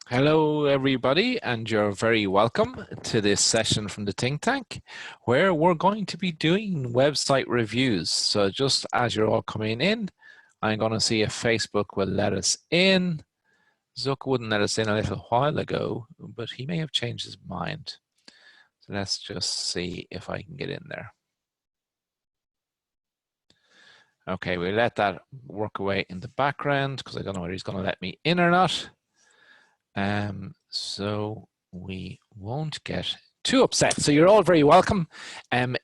Hello, everybody, and you're very welcome to this session from the think tank where we're going to be doing website reviews. So just as you're all coming in, I'm going to see if Facebook will let us in. Zuck wouldn't let us in a little while ago, but he may have changed his mind. So let's just see if I can get in there. Okay, we let that work away in the background because I don't know whether he's going to let me in or not. So we won't get too upset. So you're all very welcome.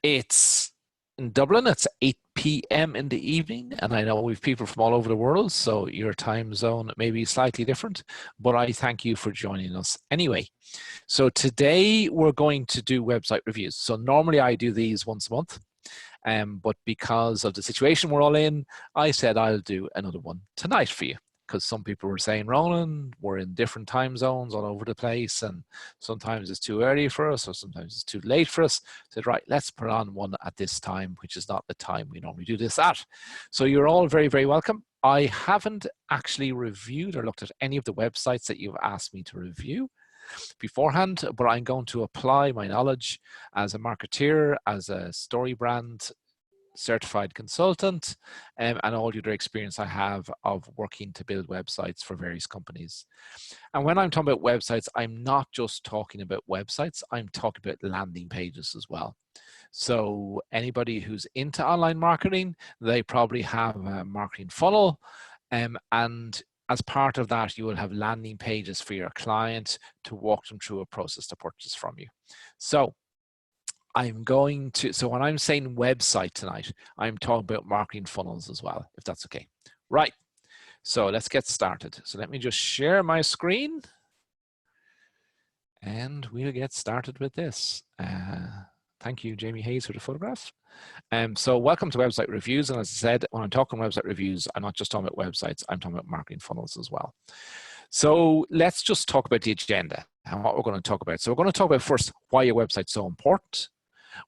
It's in Dublin, it's 8 p.m. in the evening, and I know we've people from all over the world, so your time zone may be slightly different, but I thank you for joining us anyway. So today we're going to do website reviews. So normally I do these once a month, but because of the situation we're all in, I said I'll do another one tonight for you. Because some people were saying, Roland, we're in different time zones all over the place, and sometimes it's too early for us, or sometimes it's too late for us. I said, right, let's put on one at this time, which is not the time we normally do this at. So you're all very, very welcome. I haven't actually reviewed or looked at any of the websites that you've asked me to review beforehand, but I'm going to apply my knowledge as a marketeer, as a story brand certified consultant, and all the other experience I have of working to build websites for various companies. And when I'm talking about websites, I'm not just talking about websites, I'm talking about landing pages as well. So anybody who's into online marketing, they probably have a marketing funnel, and as part of that, you will have landing pages for your client to walk them through a process to purchase from you. So I'm going to, so when I'm saying website tonight, I'm talking about marketing funnels as well, if that's okay. Right, so let's get started. So let me just share my screen and we'll get started with this. Thank you, Jamie Hayes, for the photograph. So welcome to Website Reviews. And as I said, when I'm talking website reviews, I'm not just talking about websites, I'm talking about marketing funnels as well. So let's just talk about the agenda and what we're going to talk about. So we're going to talk about first why your website's so important.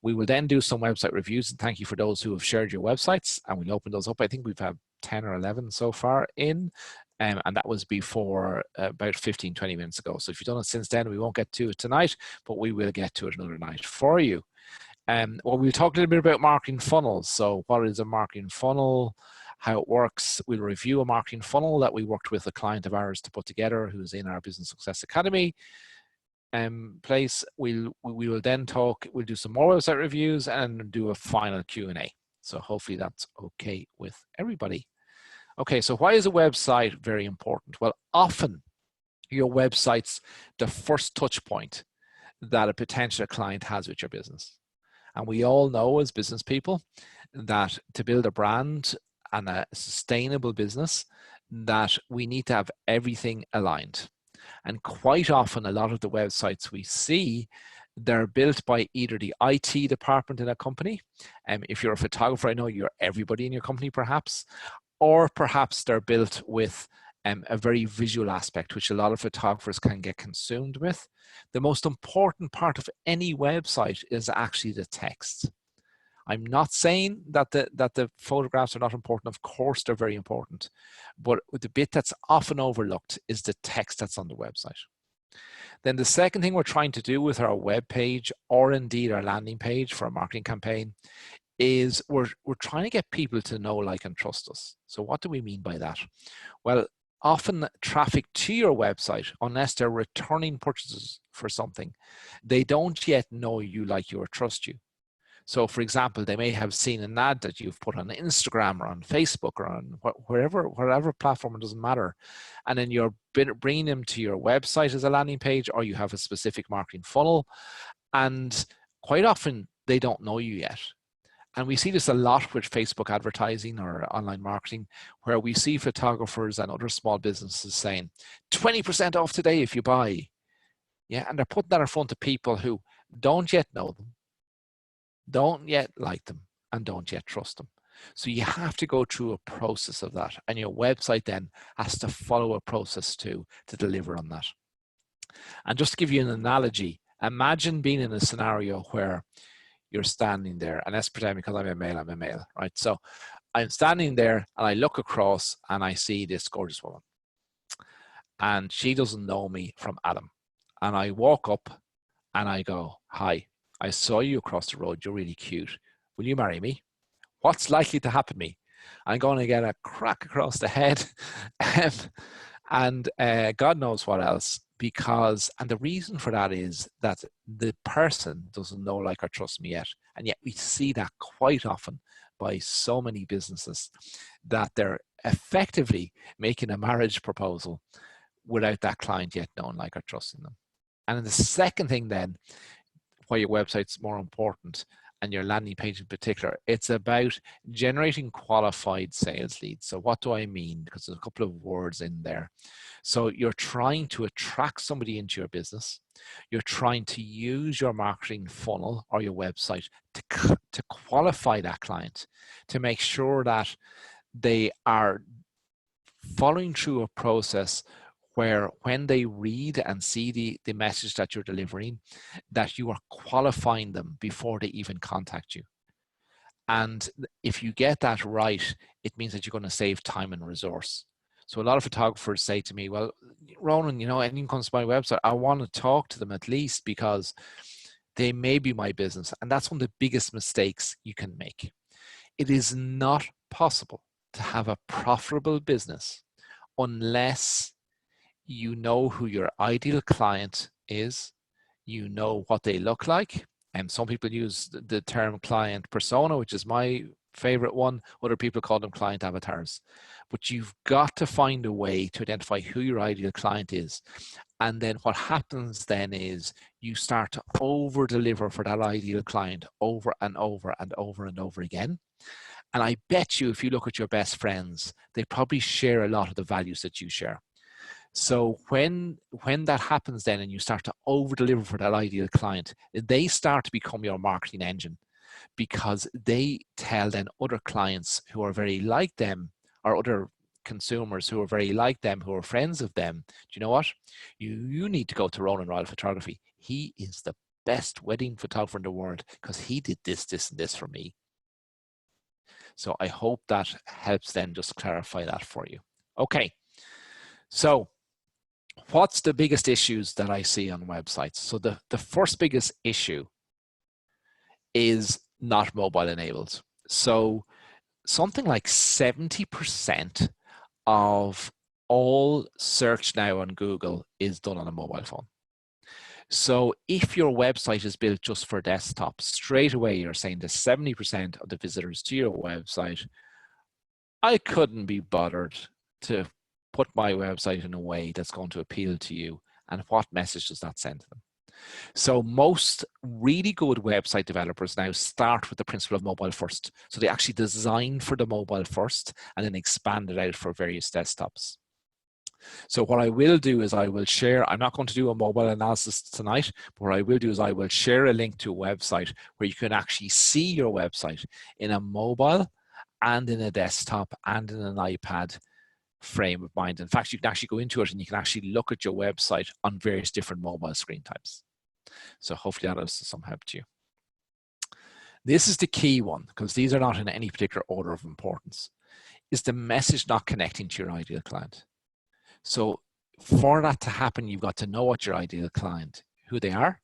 We will then do some website reviews, and thank you for those who have shared your websites, and we'll open those up. I think we've had 10 or 11 so far in, and that was before about 15, 20 minutes ago. So if you've done it since then, we won't get to it tonight, but we will get to it another night for you. Well, we'll talk a little bit about marketing funnels. So what is a marketing funnel? How it works. We'll review a marketing funnel that we worked with a client of ours to put together who's in our Business Success Academy place. We will then talk, we'll do some more website reviews and do a final Q&A. So hopefully that's okay with everybody. Okay, so why is a website very important? Well, often your website's the first touch point that a potential client has with your business. And we all know as business people that to build a brand and a sustainable business, that we need to have everything aligned. And quite often, a lot of the websites we see, they're built by either the IT department in a company. If you're a photographer, I know you're everybody in your company perhaps, or perhaps they're built with a very visual aspect, which a lot of photographers can get consumed with. The most important part of any website is actually the text. I'm not saying that the photographs are not important. Of course, they're very important. But the bit that's often overlooked is the text that's on the website. Then the second thing we're trying to do with our web page, or indeed our landing page for a marketing campaign, is we're trying to get people to know, like, and trust us. So what do we mean by that? Well, often traffic to your website, unless they're returning purchases for something, they don't yet know you, like you, or trust you. So for example, they may have seen an ad that you've put on Instagram or on Facebook or on whatever platform, it doesn't matter. And then you're bringing them to your website as a landing page, or you have a specific marketing funnel. And quite often they don't know you yet. And we see this a lot with Facebook advertising or online marketing, where we see photographers and other small businesses saying 20% off today if you buy. Yeah, and they're putting that in front of people who don't yet know them, don't yet like them, and don't yet trust them. So you have to go through a process of that, and your website then has to follow a process to deliver on that. And just to give you an analogy, imagine being in a scenario where you're standing there, and let's pretend, because I'm a male, right? So I'm standing there and I look across and I see this gorgeous woman. and she doesn't know me from Adam. And I walk up and I go, hi, I saw you across the road. You're really cute. Will you marry me? What's likely to happen to me? I'm going to get a crack across the head and God knows what else. Because, and the reason for that is that the person doesn't know, like, or trust me yet. And yet we see that quite often by so many businesses, that they're effectively making a marriage proposal without that client yet knowing, like, or trusting them. And then the second thing then, why your website's more important, and your landing page in particular, it's about generating qualified sales leads. So what do I mean? Because there's a couple of words in there. So you're trying to attract somebody into your business. You're trying to use your marketing funnel or your website to qualify that client, to make sure that they are following through a process where when they read and see the message that you're delivering, that you are qualifying them before they even contact you. And if you get that right, it means that you're going to save time and resource. So a lot of photographers say to me, well, Ronan, you know, anyone comes to my website, I want to talk to them at least because they may be my business. And that's one of the biggest mistakes you can make. It is not possible to have a profitable business unless you know who your ideal client is, you know what they look like. And some people use the term client persona, which is my favorite one. Other people call them client avatars. But you've got to find a way to identify who your ideal client is. And then what happens then is you start to over deliver for that ideal client over and over and over and over again. And I bet you, if you look at your best friends, they probably share a lot of the values that you share. So when that happens then, and you start to over deliver for that ideal client, they start to become your marketing engine, because they tell then other clients who are very like them, or other consumers who are very like them, who are friends of them, do you know what? You need to go to Ronan Royal Photography. He is the best wedding photographer in the world because he did this, this, and this for me. So I hope that helps then just clarify that for you. Okay, so what's the biggest issues that I see on websites? So the first biggest issue is not mobile enabled. So something like 70% of all search now on Google is done on a mobile phone. So if your website is built just for desktop, straight away you're saying that 70% of the visitors to your website, I couldn't be bothered to put my website in a way that's going to appeal to you. And what message does that send to them? So most really good website developers now start with the principle of mobile first. So they actually design for the mobile first and then expand it out for various desktops. So what I will do is I will share, I'm not going to do a mobile analysis tonight, but what I will do is I will share a link to a website where you can actually see your website in a mobile and in a desktop and in an iPad frame of mind. In fact, you can actually go into it and you can actually look at your website on various different mobile screen types. So hopefully that is some help to you. This is the key one, because these are not in any particular order of importance. Is the message not connecting to your ideal client? So for that to happen, you've got to know what your ideal client, who they are.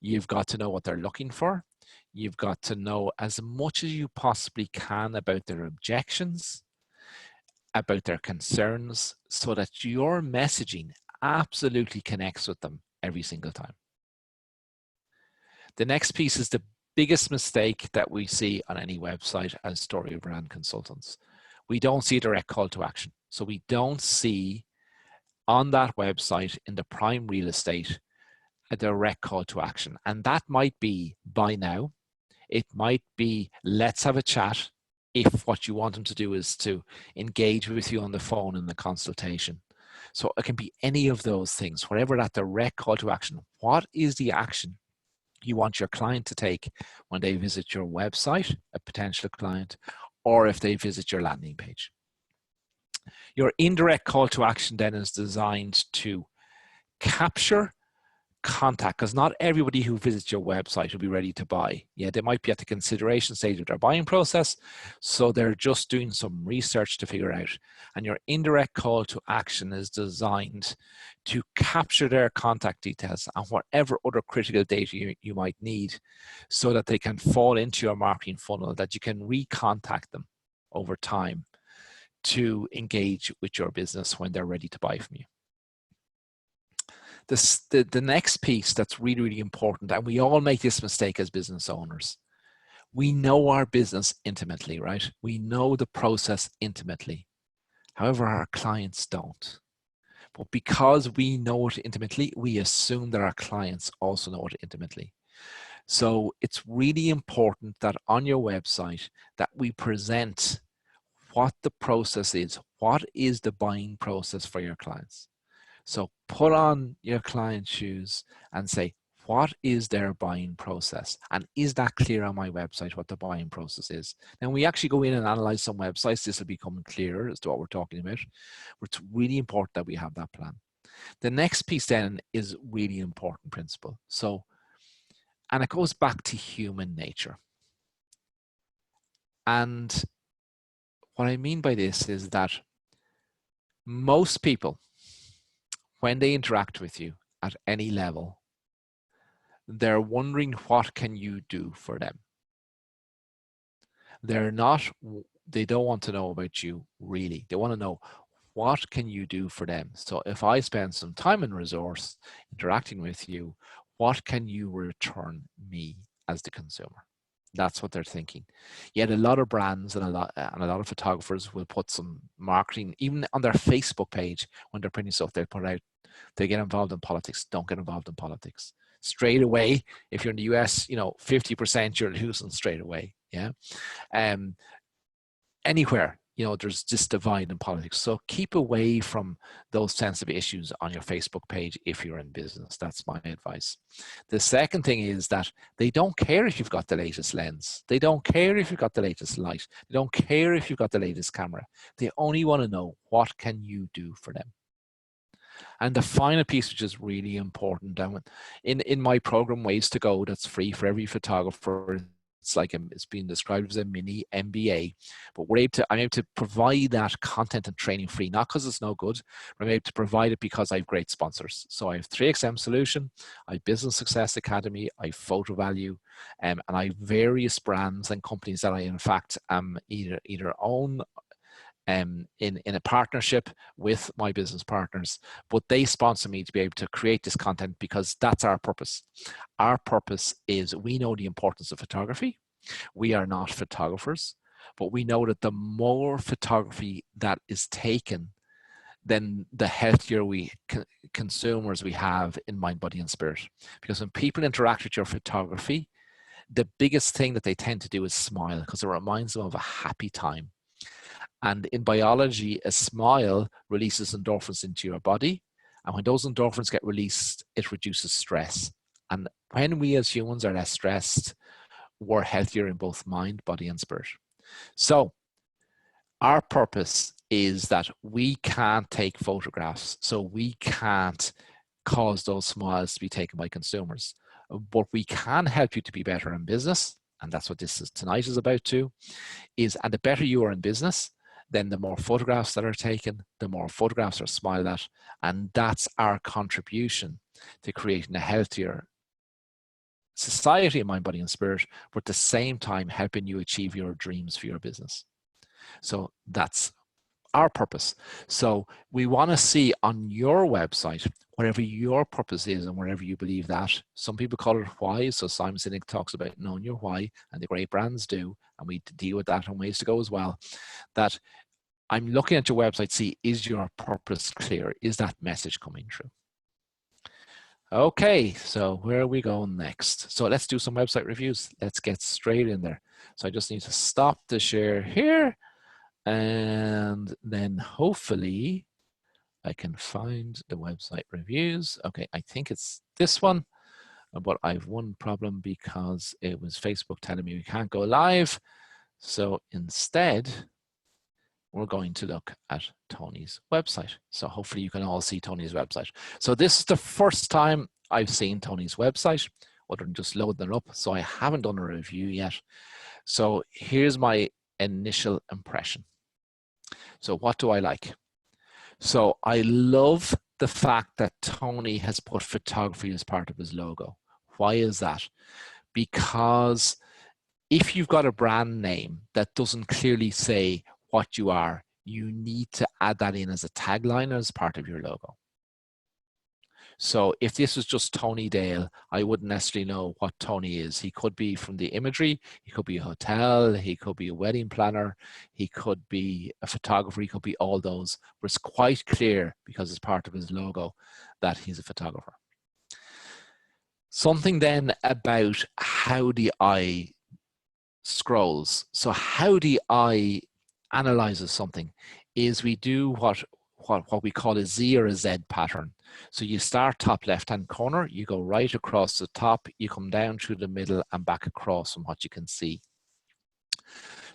You've got to know what they're looking for. You've got to know as much as you possibly can about their objections, about their concerns, so that your messaging absolutely connects with them every single time. The next piece is the biggest mistake that we see on any website as story brand consultants. We don't see a direct call to action. So we don't see on that website in the prime real estate a direct call to action. And that might be buy now. It might be let's have a chat, if what you want them to do is to engage with you on the phone in the consultation. So it can be any of those things, whatever that direct call to action. What is the action you want your client to take when they visit your website, a potential client, or if they visit your landing page? Your indirect call to action then is designed to capture contact, because not everybody who visits your website will be ready to buy. Yeah, they might be at the consideration stage of their buying process, so they're just doing some research to figure out. And your indirect call to action is designed to capture their contact details and whatever other critical data you might need, so that they can fall into your marketing funnel, that you can recontact them over time to engage with your business when they're ready to buy from you. The next piece that's really, really important, and we all make this mistake as business owners. We know our business intimately, right? We know the process intimately. However, our clients don't. But because we know it intimately, we assume that our clients also know it intimately. So it's really important that on your website that we present what the process is. What is the buying process for your clients? So put on your client's shoes and say, what is their buying process? And is that clear on my website, what the buying process is? Then we actually go in and analyze some websites. This will become clearer as to what we're talking about. But it's really important that we have that plan. The next piece then is really important principle. So, and it goes back to human nature. And what I mean by this is that most people, when they interact with you at any level, they're wondering, what can you do for them? They don't want to know about you really. They want to know, what can you do for them? So if I spend some time and resource interacting with you, what can you return me as the consumer? That's what they're thinking. Yet a lot of brands and a lot of photographers will put some marketing, even on their Facebook page when they're printing stuff, they put out, they get involved in politics. Don't get involved in politics. Straight away, if you're in the US, 50% you're losing straight away. Yeah. Anywhere, there's this divide in politics. So keep away from those sensitive issues on your Facebook page if you're in business. That's my advice. The second thing is that they don't care if you've got the latest lens. They don't care if you've got the latest light. They don't care if you've got the latest camera. They only want to know, what can you do for them? And the final piece, which is really important, in my program Ways to Go, that's free for every photographer. It's being described as a mini MBA, but I'm able to provide that content and training free, not because it's no good, but I'm able to provide it because I have great sponsors. So I have 3XM Solution, I have Business Success Academy, I have Photo Value, and I have various brands and companies that I in fact either own in a partnership with my business partners, but they sponsor me to be able to create this content because that's our purpose. Our purpose is, we know the importance of photography. We are not photographers, but we know that the more photography that is taken, then the healthier consumers we have in mind, body, and spirit. Because when people interact with your photography, the biggest thing that they tend to do is smile, because it reminds them of a happy time. And in biology, a smile releases endorphins into your body. And when those endorphins get released, it reduces stress. And when we as humans are less stressed, we're healthier in both mind, body, and spirit. So our purpose is that we can't take photographs. So we can't cause those smiles to be taken by consumers. But we can help you to be better in business. And that's what tonight is about too. And the better you are in business, then the more photographs that are taken, the more photographs are smiled at. And that's our contribution to creating a healthier society in mind, body, and spirit, but at the same time helping you achieve your dreams for your business. So that's our purpose. So we want to see on your website, whatever your purpose is and wherever you believe that. Some people call it why. So Simon Sinek talks about knowing your why, and the great brands do. And we deal with that in Ways to Go as well. That I'm looking at your website, see, is your purpose clear? Is that message coming through? Okay, so where are we going next? So let's do some website reviews. Let's get straight in there. So I just need to stop the share here, and then hopefully I can find the website reviews. Okay, I think it's this one, but I've one problem because it was Facebook telling me we can't go live. So instead, we're going to look at Tony's website. So hopefully you can all see Tony's website. So this is the first time I've seen Tony's website, other than just loading it up, so I haven't done a review yet. So here's my initial impression. So what do I like? So I love the fact that Tony has put photography as part of his logo. Why is that? Because if you've got a brand name that doesn't clearly say what you are, you need to add that in as a tagline as part of your logo. So if this was just Tony Dale, I wouldn't necessarily know what Tony is. He could be from the imagery, he could be a hotel, he could be a wedding planner, he could be a photographer, he could be all those. But it's quite clear, because it's part of his logo, that he's a photographer. Something then about how the eye scrolls. So how the eye analyzes something is we do what we call a Z or a Z pattern. So you start top left-hand corner, you go right across the top, you come down through the middle and back across from what you can see.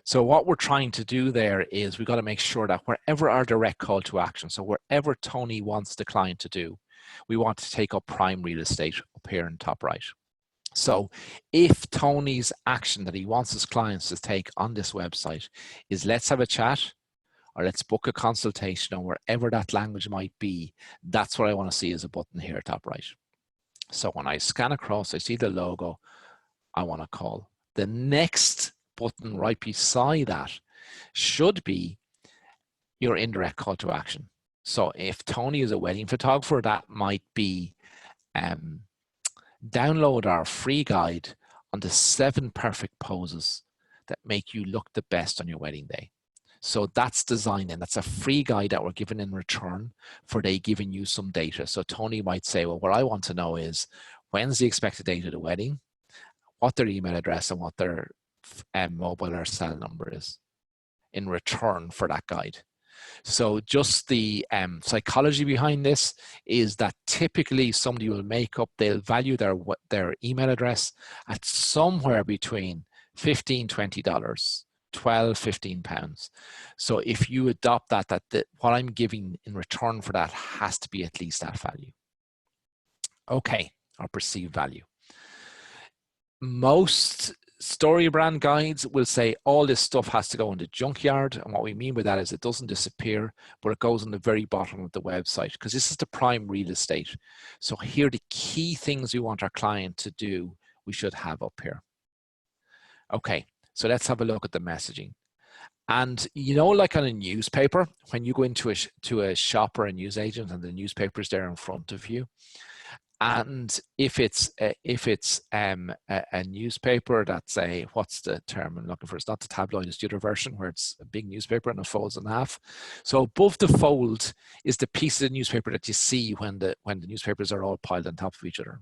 So what we're trying to do there is we've got to make sure that wherever our direct call to action, so wherever Tony wants the client to do, we want to take up prime real estate up here in top right. So if Tony's action that he wants his clients to take on this website is let's have a chat, or let's book a consultation, or wherever that language might be, that's what I want to see as a button here top right. So when I scan across, I see the logo, I want to call. The next button right beside that should be your indirect call to action. So if Tony is a wedding photographer, that might be download our free guide on the 7 perfect poses that make you look the best on your wedding day. So that's designed, and that's a free guide that we're given in return for they giving you some data. So Tony might say, well, what I want to know is when's the expected date of the wedding, what their email address, and what their mobile or cell number is in return for that guide. So just the psychology behind this is that typically somebody will make up, they'll value their email address at somewhere between $15, $20. 12, 15 pounds. So if you adopt that, what I'm giving in return for that has to be at least that value. Okay, or perceived value. Most story brand guides will say all this stuff has to go in the junkyard. And what we mean by that is it doesn't disappear, but it goes on the very bottom of the website, because this is the prime real estate. So here are the key things we want our client to do, we should have up here. Okay. So let's have a look at the messaging. And you know, like on a newspaper, when you go into a shop or a newsagent and the newspaper's there in front of you, and if it's a newspaper that's what's the term I'm looking for? It's not the tabloid, it's the other version where it's a big newspaper and it folds in half. So above the fold is the piece of the newspaper that you see when the newspapers are all piled on top of each other.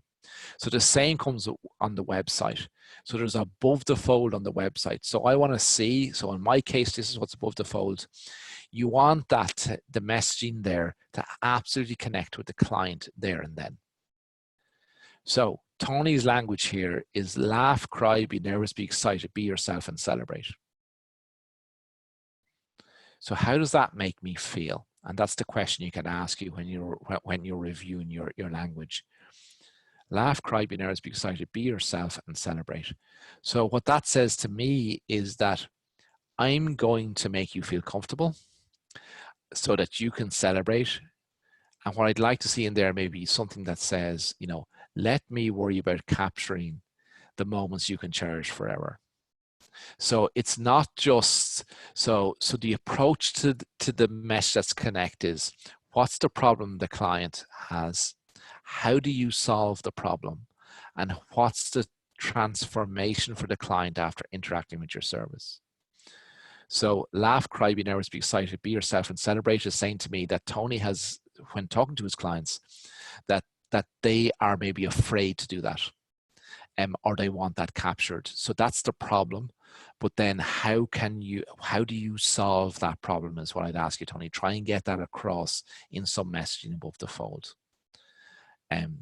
So the same comes on the website. So there's above the fold on the website. So I want to see, so in my case, this is what's above the fold. You want that, the messaging there, to absolutely connect with the client there and then. So Tony's language here is laugh, cry, be nervous, be excited, be yourself, and celebrate. So how does that make me feel? And that's the question you can ask you when you're reviewing your language. Laugh, cry, be nervous, be excited, be yourself, and celebrate. So what that says to me is that I'm going to make you feel comfortable so that you can celebrate. And what I'd like to see in there may be something that says, you know, let me worry about capturing the moments you can cherish forever. So it's not just, so the approach to the mesh that's connect is, what's the problem the client has? How do you solve the problem? And what's the transformation for the client after interacting with your service? So laugh, cry, be nervous, be excited, be yourself, and celebrate is saying to me that Tony has, when talking to his clients, that they are maybe afraid to do that, or they want that captured. So that's the problem. But then how do you solve that problem is what I'd ask you, Tony. Try and get that across in some messaging above the fold.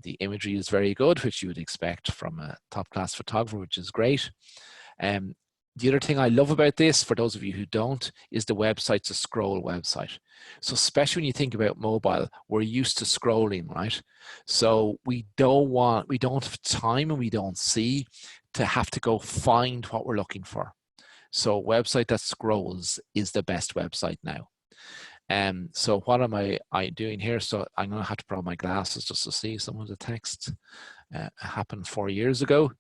The imagery is very good, which you would expect from a top-class photographer, which is great. The other thing I love about this, for those of you who don't, is the website's a scroll website. So especially when you think about mobile, we're used to scrolling, right? So we don't have time and we don't see to have to go find what we're looking for. So a website that scrolls is the best website now. So what am I doing here? So I'm going to have to put on my glasses just to see some of the text. Happened 4 years ago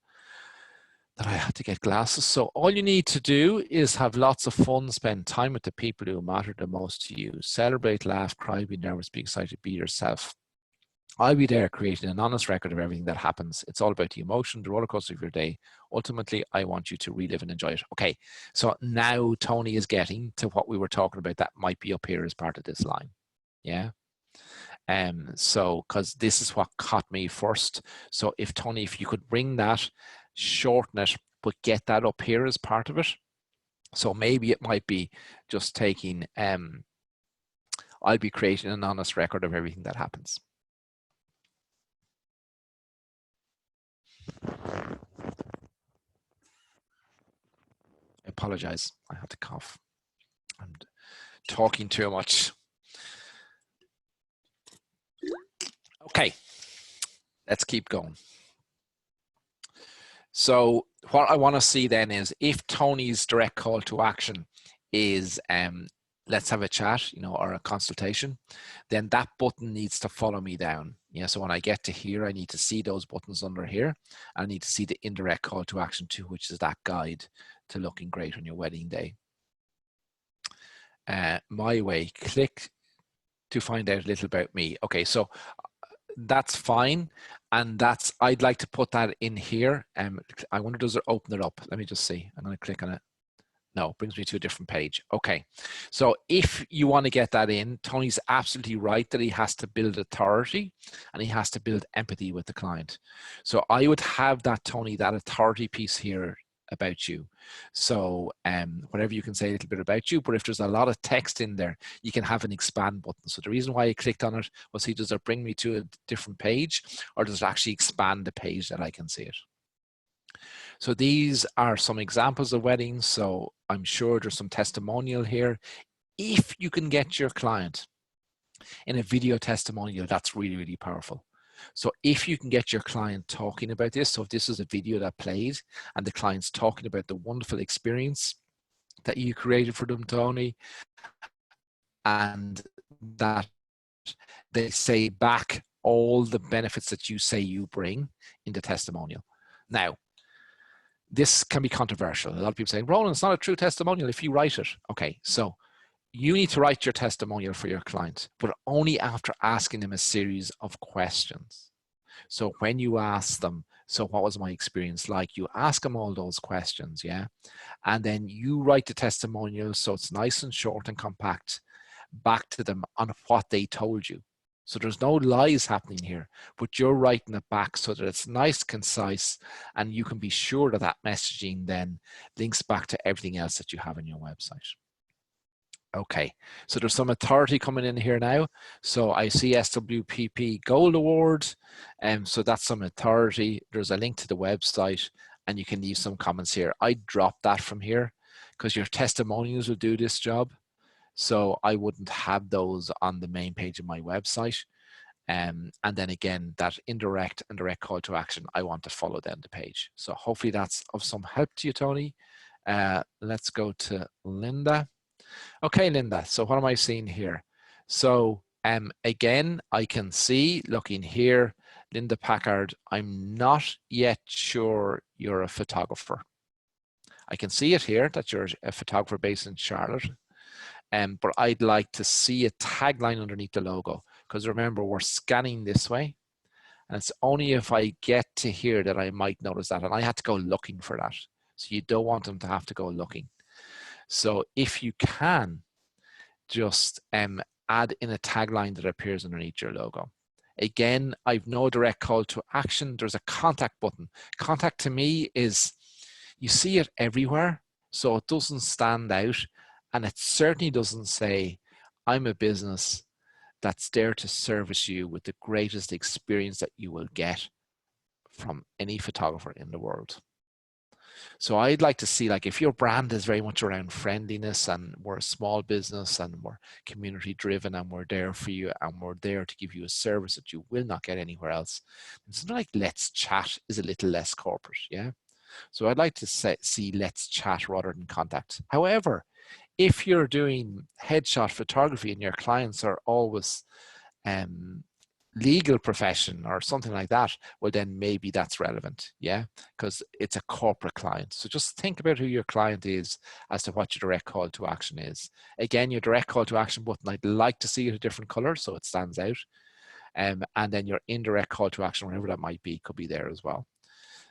that I had to get glasses. So all you need to do is have lots of fun, spend time with the people who matter the most to you. Celebrate, laugh, cry, be nervous, be excited, be yourself. I'll be there creating an honest record of everything that happens. It's all about the emotion, the roller coaster of your day. Ultimately, I want you to relive and enjoy it. Okay, so now Tony is getting to what we were talking about that might be up here as part of this line. Yeah. So, because this is what caught me first. So if Tony, if you could bring that, shorten it, but get that up here as part of it. So maybe it might be just taking, I'll be creating an honest record of everything that happens. I apologize, I had to cough. I'm talking too much. Okay, let's keep going. So what I want to see then is if Tony's direct call to action is let's have a chat, you know, or a consultation, then that button needs to follow me down. Yeah, so when I get to here, I need to see those buttons under here. I need to see the indirect call to action too, which is that guide to looking great on your wedding day. My way, click to find out a little about me. Okay, so that's fine. And that's, I'd like to put that in here. I wonder, does it open it up? Let me just see. I'm going to click on it. No, it brings me to a different page. Okay, so if you want to get that in, Tony's absolutely right that he has to build authority and he has to build empathy with the client. So I would have that, Tony, that authority piece here about you. So whatever you can say a little bit about you, but if there's a lot of text in there, you can have an expand button. So the reason why I clicked on it was, see, does it bring me to a different page, or does it actually expand the page that I can see it? So these are some examples of weddings. So I'm sure there's some testimonial here. If you can get your client in a video testimonial, that's really, really powerful. So if you can get your client talking about this, so if this is a video that played and the client's talking about the wonderful experience that you created for them, Tony, and that they say back all the benefits that you say you bring in the testimonial. Now, this can be controversial. A lot of people saying, Roland, it's not a true testimonial if you write it. Okay, so you need to write your testimonial for your client, but only after asking them a series of questions. So when you ask them, so what was my experience like? You ask them all those questions, yeah? And then you write the testimonial so it's nice and short and compact back to them on what they told you. So there's no lies happening here, but you're writing it back so that it's nice, concise, and you can be sure that that messaging then links back to everything else that you have on your website. Okay, so there's some authority coming in here now. So I see SWPP Gold Award, so that's some authority. There's a link to the website, and you can leave some comments here. I dropped that from here because your testimonials will do this job. So I wouldn't have those on the main page of my website. And then again, that indirect and direct call to action, I want to follow down the page. So hopefully that's of some help to you, Tony. Let's go to Linda. Okay, Linda, so what am I seeing here? So again, I can see, looking here, Linda Packard, I'm not yet sure you're a photographer. I can see it here that you're a photographer based in Charlotte. But I'd like to see a tagline underneath the logo, because remember, we're scanning this way, and it's only if I get to here that I might notice that, and I had to go looking for that. So you don't want them to have to go looking. So if you can, just add in a tagline that appears underneath your logo. Again, I've no direct call to action. There's a contact button. Contact to me is, you see it everywhere, so it doesn't stand out. And it certainly doesn't say, I'm a business that's there to service you with the greatest experience that you will get from any photographer in the world. So I'd like to see, like, if your brand is very much around friendliness and we're a small business and we're community driven and we're there for you and we're there to give you a service that you will not get anywhere else, it's not like let's chat is a little less corporate. Yeah. So I'd like to see let's chat rather than contact. However, if you're doing headshot photography and your clients are always legal profession or something like that, well, then maybe that's relevant. Yeah, because it's a corporate client. So just think about who your client is as to what your direct call to action is. Again, your direct call to action button, I'd like to see it a different color so it stands out. And then your indirect call to action, whatever that might be, could be there as well.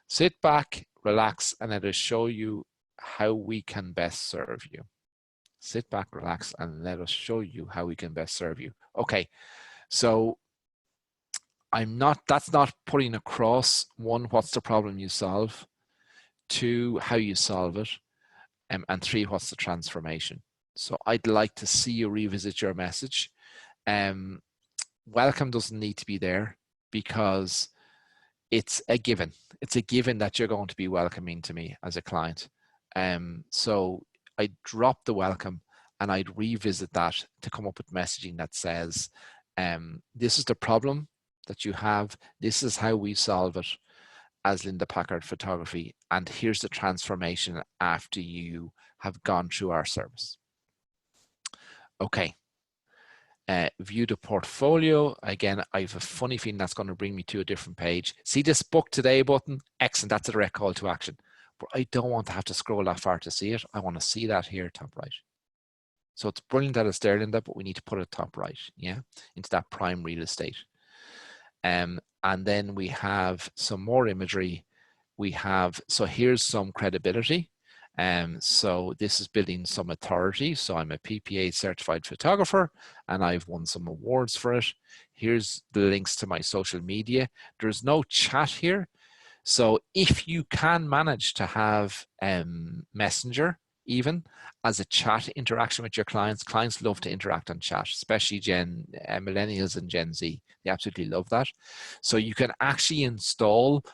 Sit back, relax, and let us show you how we can best serve you. Sit back, relax, and let us show you how we can best serve you. Okay, so that's not putting across, one, what's the problem you solve, two, how you solve it, and three, what's the transformation. So I'd like to see you revisit your message. Welcome doesn't need to be there because it's a given. It's a given that you're going to be welcoming to me as a client. So I'd drop the welcome and I'd revisit that to come up with messaging that says, this is the problem that you have. This is how we solve it as Linda Packard Photography. And here's the transformation after you have gone through our service. Okay. View the portfolio. Again, I have a funny feeling that's going to bring me to a different page. See this book today button? Excellent. That's a direct call to action. But I don't want to have to scroll that far to see it. I want to see that here top right. So it's brilliant that it's there, Linda, but we need to put it top right, yeah, into that prime real estate. And then we have some more imagery. We have, so here's some credibility. So this is building some authority. So I'm a PPA certified photographer and I've won some awards for it. Here's the links to my social media. There's no chat here. So if you can manage to have Messenger even as a chat interaction with your clients, clients love to interact on chat, especially millennials and Gen Z. They absolutely love that. So you can actually install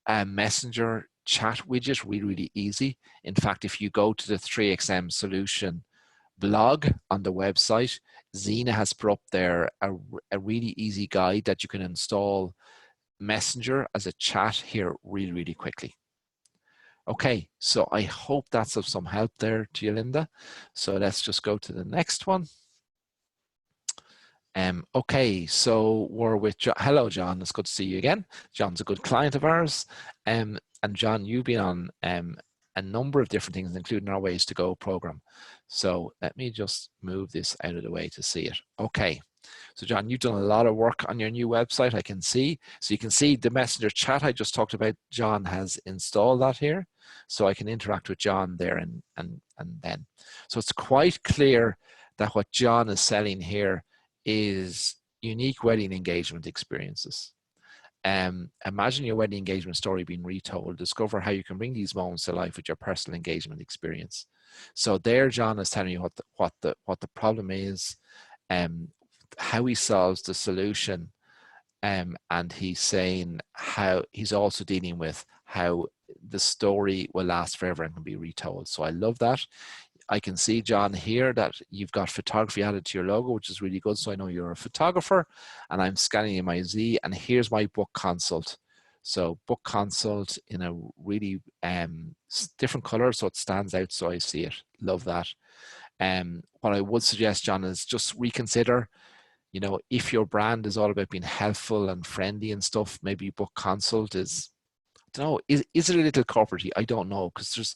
a Messenger chat widget really, really easy. In fact, if you go to the 3XM solution blog on the website, Zena has put up there a really easy guide that you can install Messenger as a chat here really, really quickly. Okay, so I hope that's of some help there to you, Linda. So let's just go to the next one. Okay, so we're with John. Hello, John. It's good to see you again. John's a good client of ours. And John, you've been on a number of different things, including our Ways to Go program. So let me just move this out of the way to see it. Okay. So John, you've done a lot of work on your new website, I can see. So you can see the Messenger chat I just talked about, John has installed that here. So I can interact with John there and then. So it's quite clear that what John is selling here is unique wedding engagement experiences. Imagine your wedding engagement story being retold. Discover how you can bring these moments to life with your personal engagement experience. So there, John is telling you what the problem is, how he solves the solution, and he's saying how he's also dealing with how the story will last forever and can be retold. So I love that. I can see, John, here that you've got photography added to your logo, which is really good. So I know you're a photographer, and I'm scanning in my Z, and here's my book consult. So book consult in a really different color, so it stands out, so I see it. Love that. What I would suggest, John, is just reconsider, you know, if your brand is all about being helpful and friendly and stuff, maybe book consult is, I don't know, is it a little corporate-y? I don't know, because there's,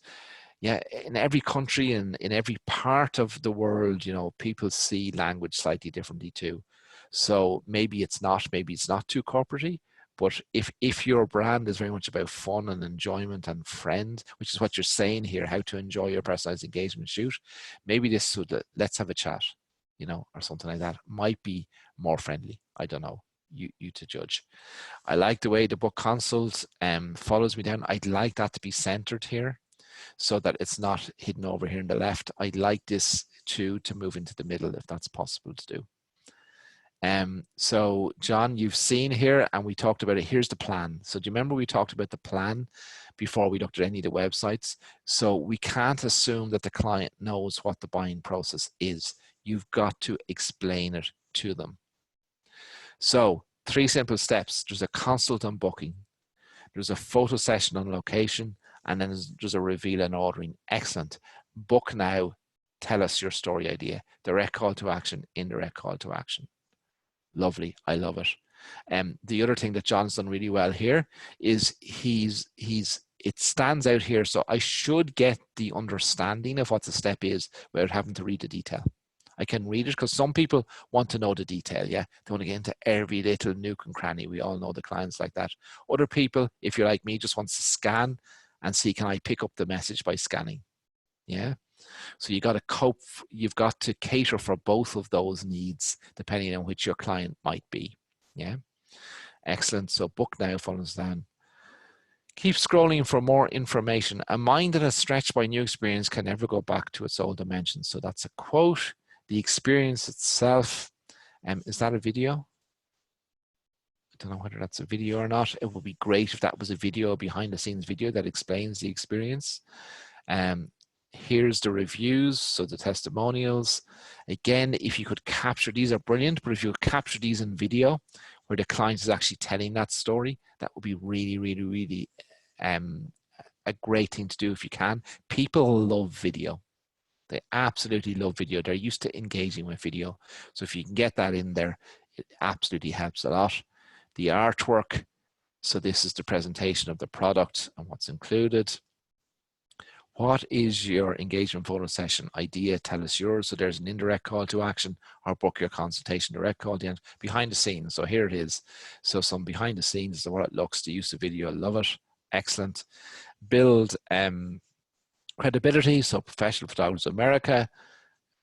yeah, in every country and in every part of the world, you know, people see language slightly differently too. So maybe it's not too corporate-y, but if your brand is very much about fun and enjoyment and friend, which is what you're saying here, how to enjoy your personalized engagement shoot, maybe this would, let's have a chat, you know, or something like that, might be more friendly. I don't know, you to judge. I like the way the book consult follows me down. I'd like that to be centered here, so that it's not hidden over here in the left. I'd like this to move into the middle if that's possible to do. So John, you've seen here, and we talked about it. Here's the plan. So do you remember we talked about the plan before we looked at any of the websites? So we can't assume that the client knows what the buying process is. You've got to explain it to them. So 3 simple steps. There's a consult on booking. There's a photo session on location, and then there's a reveal and ordering. Excellent. Book now. Tell us your story idea. Direct call to action, indirect call to action. Lovely. I love it. The other thing that John's done really well here is it stands out here. So I should get the understanding of what the step is without having to read the detail. I can read it because some people want to know the detail. Yeah, they want to get into every little nook and cranny. We all know the clients like that. Other people, if you're like me, just wants to scan and see, can I pick up the message by scanning? Yeah. So you got to cope. You've got to cater for both of those needs depending on which your client might be. Yeah. Excellent. So book now follows down. Keep scrolling for more information. A mind that is stretched by new experience can never go back to its old dimensions. So that's a quote. The experience itself, is that a video? I don't know whether that's a video or not. It would be great if that was a video, behind the scenes video that explains the experience. Here's the reviews, so the testimonials. Again, if you could capture, these are brilliant, but if you could capture these in video where the client is actually telling that story, that would be really, really, really a great thing to do if you can. People love video. They absolutely love video. They're used to engaging with video. So if you can get that in there, it absolutely helps a lot. The artwork. So this is the presentation of the product and what's included. What is your engagement photo session idea? Tell us yours. So there's an indirect call to action, or book your consultation, direct call to end. Behind the scenes. So here it is. So some behind the scenes is what it looks. The use of video. Love it. Excellent. Build credibility. So Professional Photographers of America,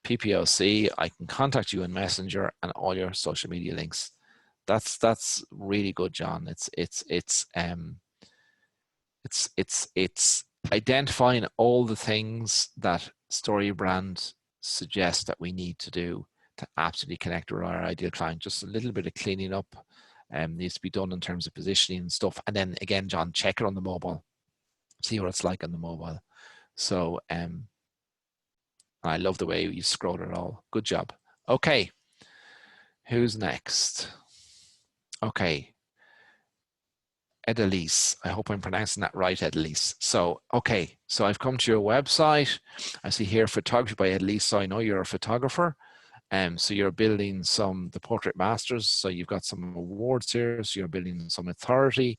PPOC. I can contact you in Messenger and all your social media links. That's really good, John. It's identifying all the things that StoryBrand suggests that we need to do to absolutely connect with our ideal client. Just a little bit of cleaning up needs to be done in terms of positioning and stuff. And then again, John, check it on the mobile. See what it's like on the mobile. So I love the way you scroll it all. Good job. Okay. Who's next? Okay. Edelise. I hope I'm pronouncing that right, Edelise. So, okay. So I've come to your website. I see here photography by Edelise. So I know you're a photographer. So you're building the Portrait Masters. So you've got some awards here. So you're building some authority.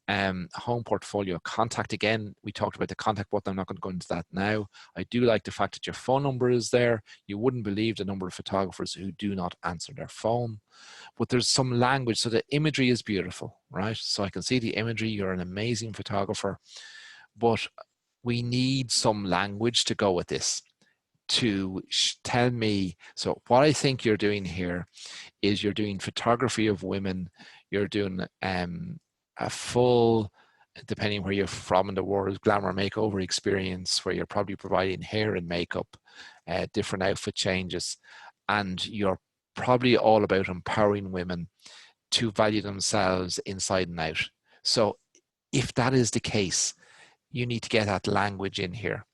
Home portfolio contact. Again, we talked about the contact button. I'm not going to go into that now. I do like the fact that your phone number is there. You wouldn't believe the number of photographers who do not answer their phone. But there's some language. So the imagery is beautiful, right? So I can see the imagery. You're an amazing photographer. But we need some language to go with this to tell me. So what I think you're doing here is you're doing photography of women. You're doing a full, depending where you're from in the world, glamour makeover experience where you're probably providing hair and makeup, different outfit changes, and you're probably all about empowering women to value themselves inside and out. So if that is the case, you need to get that language in here.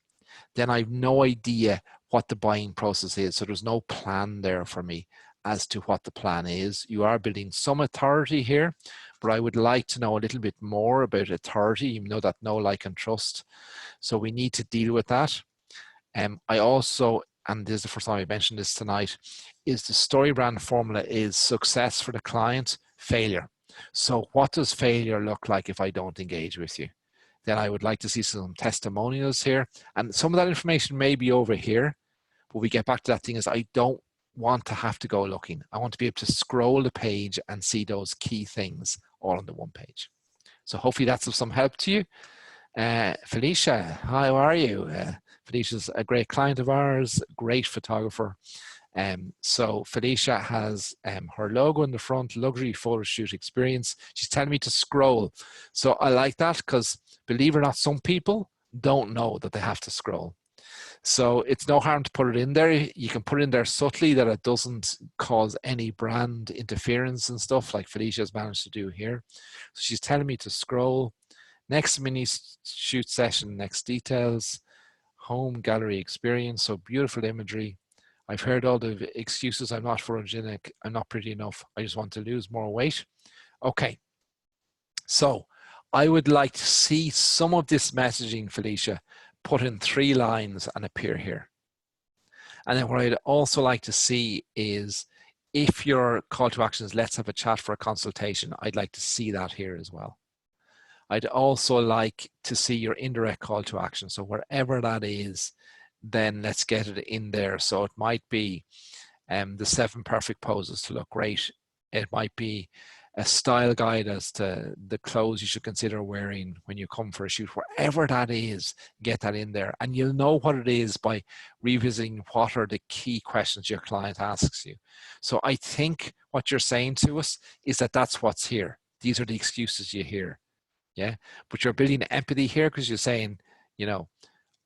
Then I have no idea what the buying process is. So there's no plan there for me as to what the plan is. You are building some authority here, but I would like to know a little bit more about authority. You know that know, like, and trust. So we need to deal with that. I also, and this is the first time I mentioned this tonight, is the StoryBrand formula is success for the client, failure. So what does failure look like if I don't engage with you? Then I would like to see some testimonials here. And some of that information may be over here, but we get back to that thing is I don't want to have to go looking. I want to be able to scroll the page and see those key things all on the one page. So hopefully that's of some help to you. Felicia, hi, how are you? Felicia's a great client of ours, great photographer. So Felicia has her logo in the front, luxury photo shoot experience. She's telling me to scroll. So I like that because, believe it or not, some people don't know that they have to scroll. So it's no harm to put it in there. You can put it in there subtly that it doesn't cause any brand interference and stuff like Felicia's managed to do here. So she's telling me to scroll. Next mini shoot session, next details, home gallery experience. So beautiful imagery. I've heard all the excuses. I'm not photogenic. I'm not pretty enough. I just want to lose more weight. Okay. So I would like to see some of this messaging, Felicia, put in 3 lines and appear here. And then what I'd also like to see is if your call to action is let's have a chat for a consultation, I'd like to see that here as well. I'd also like to see your indirect call to action. So wherever that is, then let's get it in there. So it might be the 7 perfect poses to look great. It might be a style guide as to the clothes you should consider wearing when you come for a shoot. Wherever that is, get that in there. And you'll know what it is by revisiting what are the key questions your client asks you. So I think what you're saying to us is that that's what's here. These are the excuses you hear. Yeah, but you're building empathy here because you're saying, you know,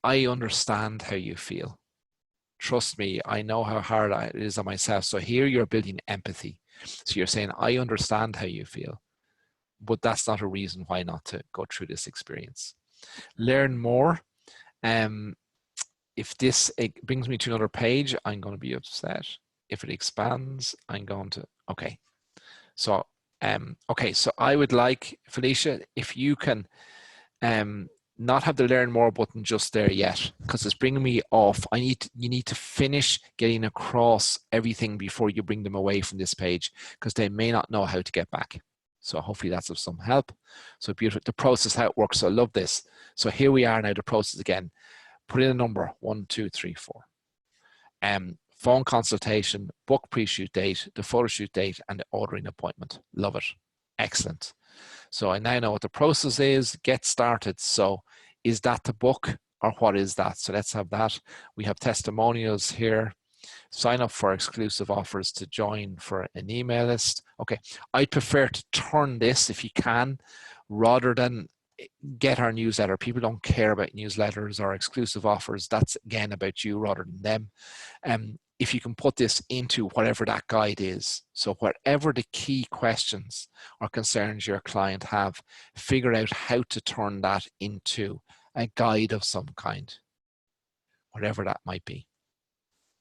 I understand how you feel. Trust me, I know how hard it is on myself. So here you're building empathy. So you're saying, I understand how you feel, but that's not a reason why not to go through this experience. Learn more. If this brings me to another page, I'm going to be upset. If it expands, I'm going to, okay. So okay, so I would like, Felicia, if you can not have the learn more button just there yet, because it's bringing me off. You need to finish getting across everything before you bring them away from this page, because they may not know how to get back. So hopefully that's of some help. So beautiful, the process, how it works. So I love this. So here we are now, the process again. Put in a number, 1, 2, 3, 4. Phone consultation, book pre-shoot date, the photo shoot date, and the ordering appointment. Love it. Excellent. So I now know what the process is. Get started. So is that the book or what is that? So let's have that. We have testimonials here. Sign up for exclusive offers to join for an email list. Okay, I'd prefer to turn this if you can, rather than get our newsletter. People don't care about newsletters or exclusive offers. That's again about you rather than them. If you can put this into whatever that guide is, so whatever the key questions or concerns your client have, figure out how to turn that into a guide of some kind, whatever that might be.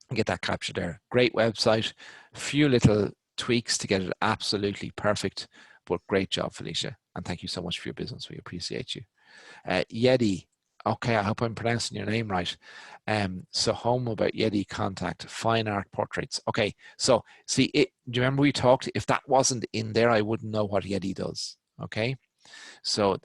And get that captured there. Great website, few little tweaks to get it absolutely perfect, but great job, Felicia. And thank you so much for your business. We appreciate you. Yeti. Okay, I hope I'm pronouncing your name right. So home about Yeti contact, fine art portraits. Okay, so see, do you remember we talked, if that wasn't in there, I wouldn't know what Yeti does. Okay, so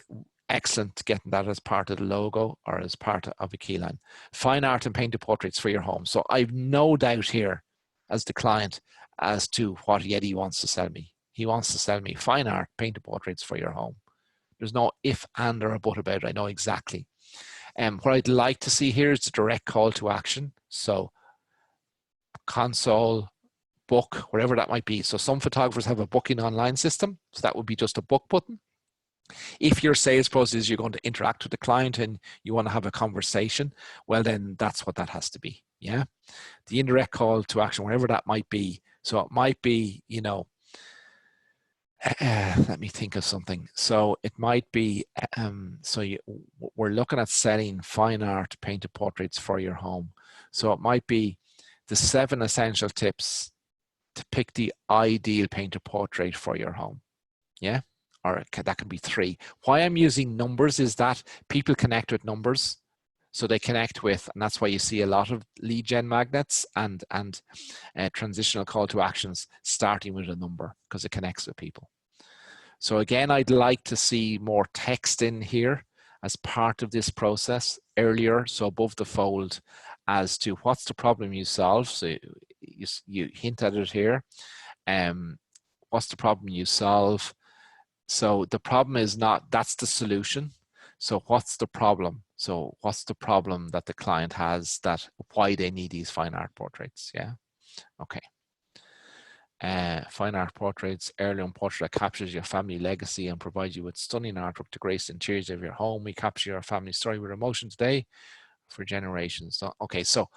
excellent getting that as part of the logo or as part of a keyline. Fine art and painted portraits for your home. So I've no doubt here as the client as to what Yeti wants to sell me. He wants to sell me fine art, painted portraits for your home. There's no if, and, or a but about it. I know exactly. What I'd like to see here is the direct call to action. So console, book, whatever that might be. So some photographers have a booking online system. So that would be just a book button. If your sales process is you're going to interact with the client and you want to have a conversation, well, then that's what that has to be. Yeah. The indirect call to action, whatever that might be. So it might be, you know, let me think of something. So it might be, we're looking at selling fine art painted portraits for your home. So it might be the 7 essential tips to pick the ideal painted portrait for your home. Yeah, or that can be 3. Why I'm using numbers is that people connect with numbers. So they connect with, and that's why you see a lot of lead gen magnets and transitional call to actions starting with a number, because it connects with people. So again, I'd like to see more text in here as part of this process earlier, so above the fold, as to what's the problem you solve. So you hint at it here. What's the problem you solve? So the problem is not, that's the solution. So what's the problem? So what's the problem that the client has, that why they need these fine art portraits? Yeah, okay. Fine art portraits, heirloom portrait that captures your family legacy and provides you with stunning artwork to grace the interiors of your home. We capture your family story with emotion today. for generations. So, okay, so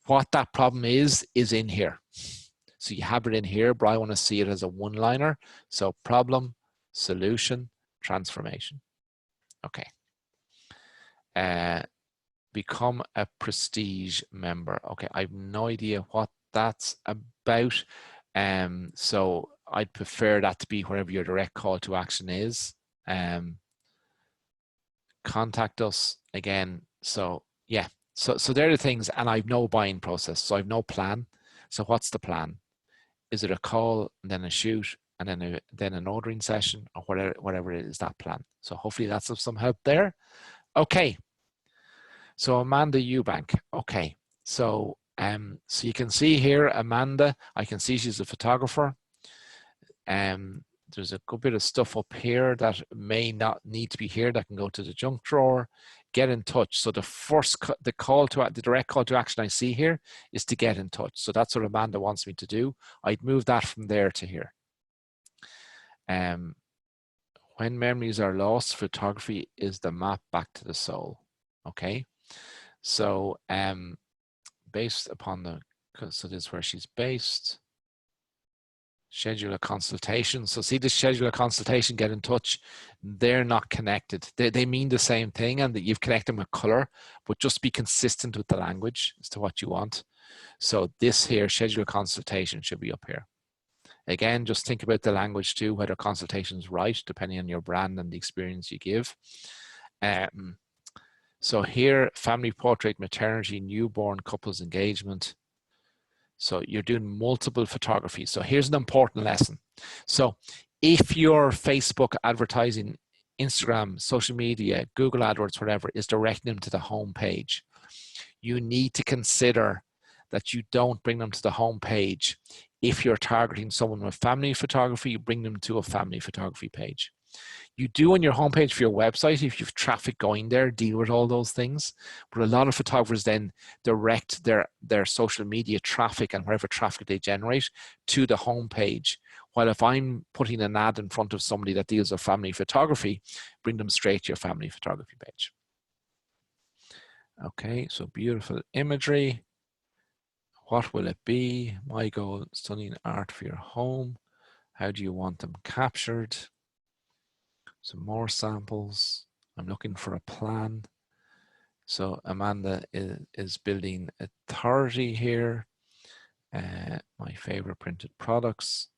what that problem is in here. So you have it in here, but I want to see it as a one-liner. So problem, solution, transformation. Okay. Become a prestige member. Okay, I have no idea what that's about. So I'd prefer that to be wherever your direct call to action is. Contact us again. So yeah, so they're the things, and I've no buying process, so I've no plan. So what's the plan? Is it a call and then a shoot and then an ordering session, or whatever it is, that plan? So hopefully that's of some help there. Okay. So Amanda Eubank. Okay. So so you can see here Amanda. I can see she's a photographer. There's a good bit of stuff up here that may not need to be here, that can go to the junk drawer. Get in touch. So the direct call to action I see here is to get in touch. So that's what Amanda wants me to do. I'd move that from there to here. When memories are lost, photography is the map back to the soul. Okay. So based upon so this is where she's based. Schedule a consultation. So see, this schedule a consultation, get in touch. They're not connected. They mean the same thing, and that you've connected them with color, but just be consistent with the language as to what you want. So this here, schedule a consultation, should be up here. Again, just think about the language too, whether consultation is right, depending on your brand and the experience you give. So here, family portrait, maternity, newborn, couples engagement. So you're doing multiple photography. So here's an important lesson. So if your Facebook advertising, Instagram, social media, Google AdWords, whatever, is directing them to the home page, you need to consider that you don't bring them to the home page. If you're targeting someone with family photography, you bring them to a family photography page. You do on your homepage for your website, if you have traffic going there, deal with all those things. But a lot of photographers then direct their social media traffic and whatever traffic they generate to the homepage. While if I'm putting an ad in front of somebody that deals with family photography, bring them straight to your family photography page. Okay, so beautiful imagery. What will it be? My goal, stunning art for your home. How do you want them captured? Some more samples. I'm looking for a plan. So Amanda is building authority here. My favorite printed products.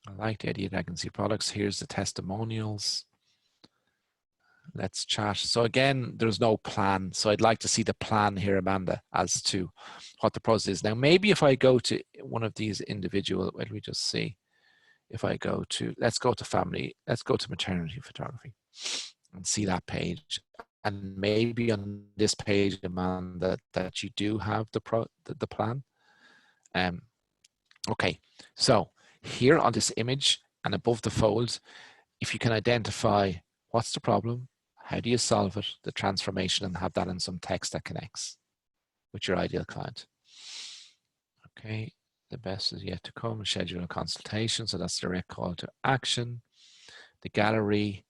I like the idea that I can see products. Here's the testimonials. Let's chat. So again, there's no plan. So I'd like to see the plan here, Amanda, as to what the process is. Now, maybe if I go to one of these individual, let me just see. If I go to, let's go to family, let's go to maternity photography and see that page. And maybe on this page, Amanda, that you do have the plan. Okay, so here on this image and above the folds, if you can identify what's the problem, how do you solve it, the transformation, and have that in some text that connects with your ideal client. Okay. The best is yet to come. Schedule a consultation. So that's direct call to action. The gallery.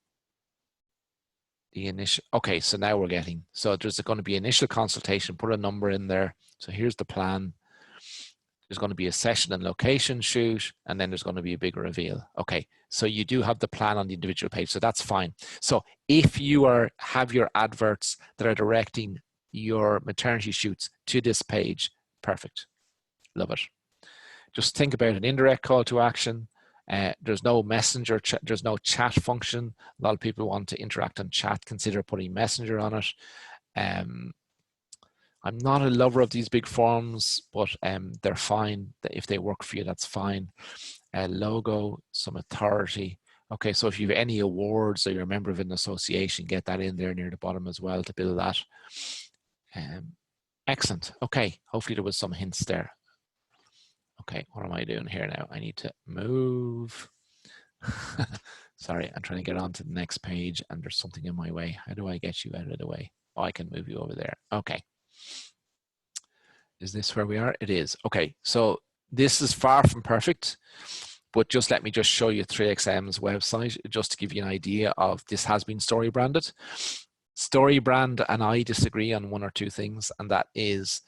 The initial. Okay, so now we're getting. So there's going to be initial consultation. Put a number in there. So here's the plan. There's going to be a session and location shoot, and then there's going to be a big reveal. Okay, so you do have the plan on the individual page, so that's fine. So if you have your adverts that are directing your maternity shoots to this page, perfect. Love it. Just think about an indirect call to action. There's no messenger, there's no chat function. A lot of people want to interact on chat. Consider putting messenger on it. I'm not a lover of these big forms, but they're fine. If they work for you, that's fine. Logo, some authority. Okay, so if you have any awards or you're a member of an association, get that in there near the bottom as well to build that. Excellent. Okay, hopefully there was some hints there. Okay, what am I doing here now? I need to move. Sorry, I'm trying to get on to the next page and there's something in my way. How do I get you out of the way? Oh, I can move you over there. Okay. Is this where we are? It is. Okay, so this is far from perfect, but just let me just show you 3XM's website just to give you an idea of this has been story branded. Story brand and I disagree on one or two things, and that is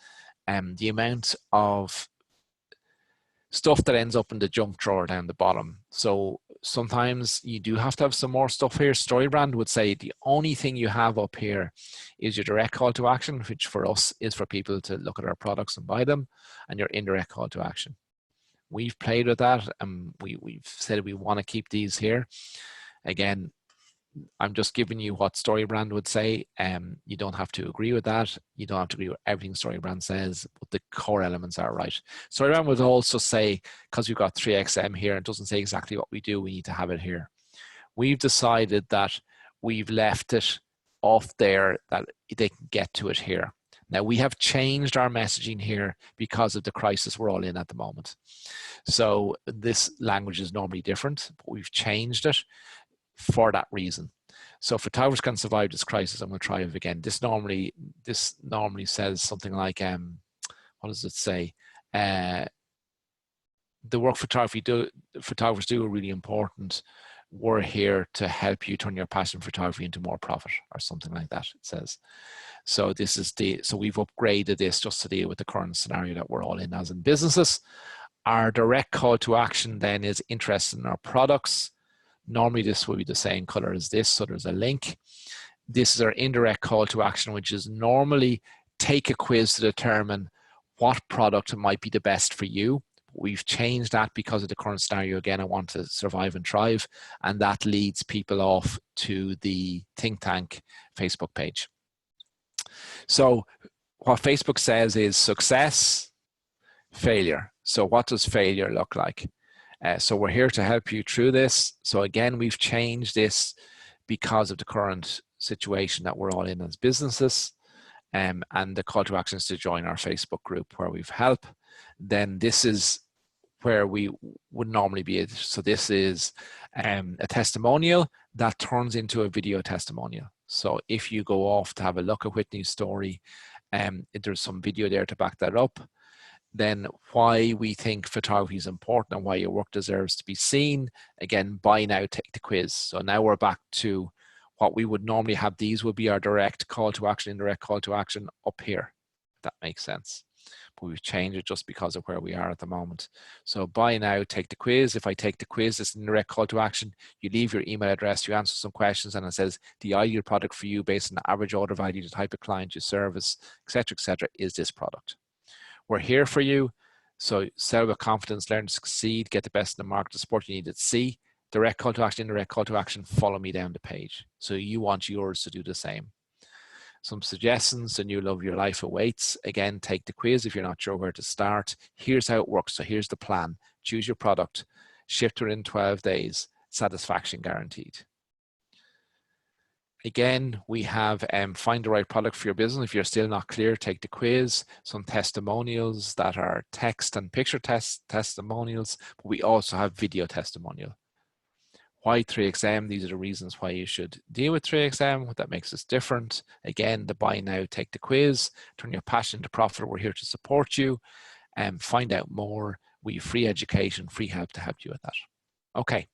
the amount of stuff that ends up in the junk drawer down the bottom. So sometimes you do have to have some more stuff here. StoryBrand would say the only thing you have up here is your direct call to action, which for us is for people to look at our products and buy them, and your indirect call to action. We've played with that, and we've said we want to keep these here. Again, I'm just giving you what StoryBrand would say. You don't have to agree with that. You don't have to agree with everything StoryBrand says, but the core elements are right. StoryBrand would also say, because we've got 3XM here, it doesn't say exactly what we do, we need to have it here. We've decided that we've left it off there, that they can get to it here. Now, we have changed our messaging here because of the crisis we're all in at the moment. So this language is normally different, but we've changed it for that reason. So photographers can survive this crisis. I'm going to try it again. This normally says something like, what does it say? The work photographers do are really important. We're here to help you turn your passion for photography into more profit, or something like that, it says. So this is so we've upgraded this just to deal with the current scenario that we're all in as in businesses. Our direct call to action then is interested in our products. Normally this will be the same color as this, so there's a link. This is our indirect call to action, which is normally take a quiz to determine what product might be the best for you. We've changed that because of the current scenario. Again, I want to survive and thrive, and that leads people off to the think tank Facebook page. So what Facebook says is success, failure. So what does failure look like? So we're here to help you through this. So again, we've changed this because of the current situation that we're all in as businesses. And the call to action is to join our Facebook group where we've help. Then this is where we would normally be. So this is a testimonial that turns into a video testimonial. So if you go off to have a look at Whitney's story, there's some video there to back that up. Then why we think photography is important and why your work deserves to be seen. Again, buy now, take the quiz. So now we're back to what we would normally have. These would be our direct call to action, indirect call to action up here, if that makes sense. But we've changed it just because of where we are at the moment. So buy now, take the quiz. If I take the quiz, it's an indirect call to action. You leave your email address, you answer some questions, and it says the ideal product for you based on the average order value, the type of client you service, etc., is this product. We're here for you. So sell with confidence, learn to succeed, get the best in the market, the support you need at C. Direct call to action, indirect call to action, follow me down the page. So you want yours to do the same. Some suggestions, the new love of your life awaits. Again, take the quiz if you're not sure where to start. Here's how it works. So here's the plan. Choose your product, ship within 12 days, satisfaction guaranteed. Again, we have find the right product for your business. If you're still not clear, take the quiz. Some testimonials that are text and picture testimonials, but we also have video testimonial. Why 3XM? These are the reasons why you should deal with 3XM, what that makes us different. Again, the buy now, take the quiz, turn your passion into profit. We're here to support you and find out more. We have free education, free help to help you with that. Okay.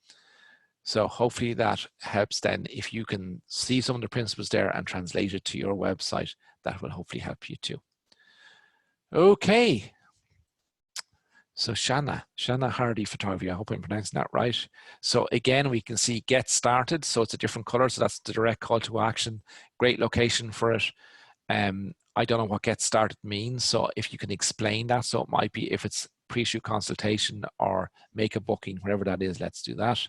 So hopefully that helps then. If you can see some of the principles there and translate it to your website, that will hopefully help you too. Okay. So Shanna Hardy Photography, I hope I'm pronouncing that right. So again, we can see get started. So it's a different color. So that's the direct call to action. Great location for it. I don't know what get started means. So if you can explain that, so it might be if it's pre-shoot consultation or make a booking, wherever that is, let's do that.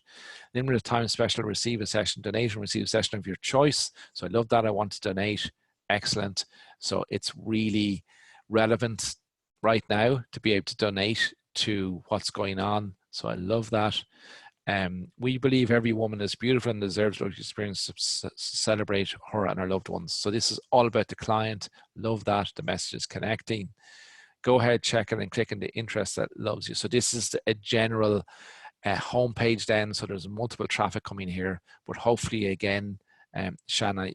Limited time special, receive a session, donate and receive a session of your choice. So I love that. I want to donate. Excellent. So it's really relevant right now to be able to donate to what's going on. So I love that. We believe every woman is beautiful and deserves life experience to celebrate her and her loved ones. So this is all about the client. Love that. The message is connecting. Go ahead, check it and click on the interest that loves you. So this is a general homepage then. So there's multiple traffic coming here, but hopefully again, Shanna,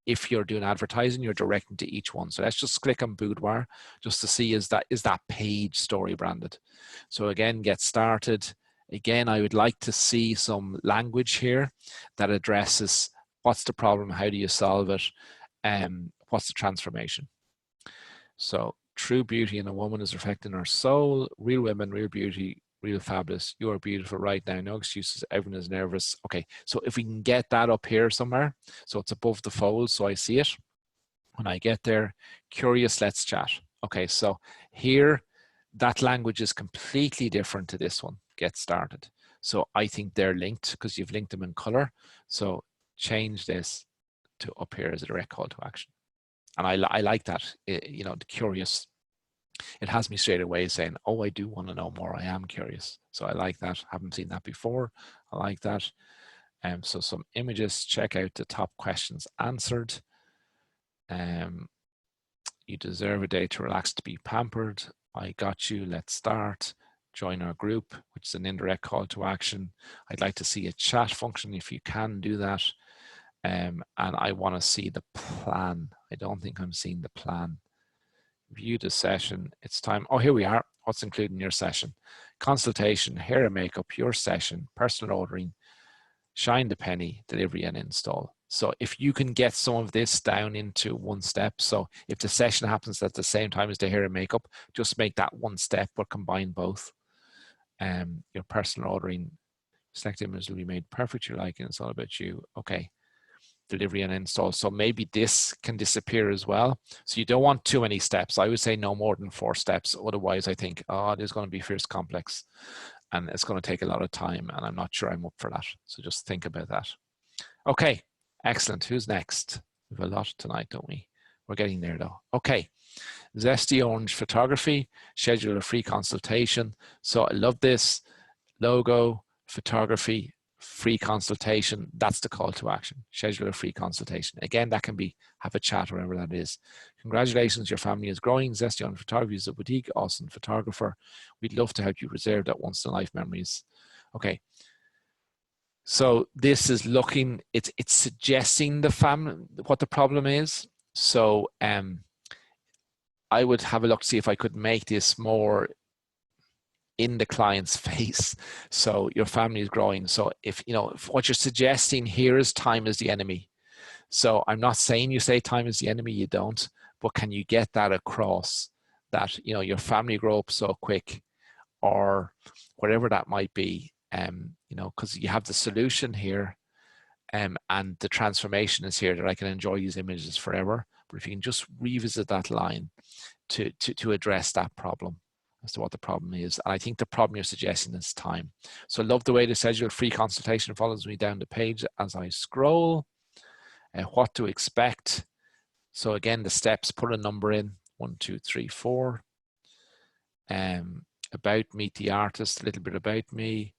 if you're doing advertising, you're directing to each one. So let's just click on Boudoir just to see is that page story branded. So again, get started. Again, I would like to see some language here that addresses what's the problem? How do you solve it? What's the transformation? So true beauty in a woman is reflecting her soul. Real women, real beauty, real fabulous. You are beautiful right now. No excuses. Everyone is nervous. Okay, so if we can get that up here somewhere, so it's above the fold, so I see it. When I get there, curious, let's chat. Okay, so here, that language is completely different to this one. Get started. So I think they're linked because you've linked them in color. So change this to up here as a direct call to action. And I like that, you know, the curious. It has me straight away saying, oh, I do want to know more. I am curious. So I like that. Haven't seen that before. I like that. So some images, check out the top questions answered. You deserve a day to relax, to be pampered. I got you. Let's start. Join our group, which is an indirect call to action. I'd like to see a chat function if you can do that. And I want to see the plan. I don't think I'm seeing the plan. View the session. It's time. Oh, here we are. What's included in your session? Consultation, hair and makeup, your session, personal ordering, shine the penny, delivery and install. So if you can get some of this down into one step, so if the session happens at the same time as the hair and makeup, just make that one step but combine both. Your personal ordering, select image will be made perfect. You're liking, it's all about you. Okay. Delivery and install. So maybe this can disappear as well. So you don't want too many steps. I would say no more than 4 steps. Otherwise, I think, oh, there's going to be fierce complex and it's going to take a lot of time and I'm not sure I'm up for that. So just think about that. Okay, excellent. Who's next? We have a lot tonight, don't we? We're getting there though. Okay, Zesty Orange Photography, schedule a free consultation. So I love this logo, photography, free consultation. That's the call to action. Schedule a free consultation. Again, that can be have a chat, wherever that is. Congratulations, your family is growing. Zesty on Photography is a boutique, awesome photographer. We'd love to help you preserve that once in a life memories. Okay. So this is looking, it's suggesting the family what the problem is. So I would have a look to see if I could make this more in the client's face. So your family is growing. So if, you know, if what you're suggesting here is time is the enemy. So I'm not saying you say time is the enemy, you don't, but can you get that across that, you know, your family grow up so quick or whatever that might be, you know, because you have the solution here and the transformation is here that I can enjoy these images forever. But if you can just revisit that line to address that problem as to what the problem is. And I think the problem you're suggesting is time. So I love the way the schedule free consultation follows me down the page as I scroll. What to expect. So again, the steps, put a number in, 1, 2, 3, 4. About, meet the artist, a little bit about me.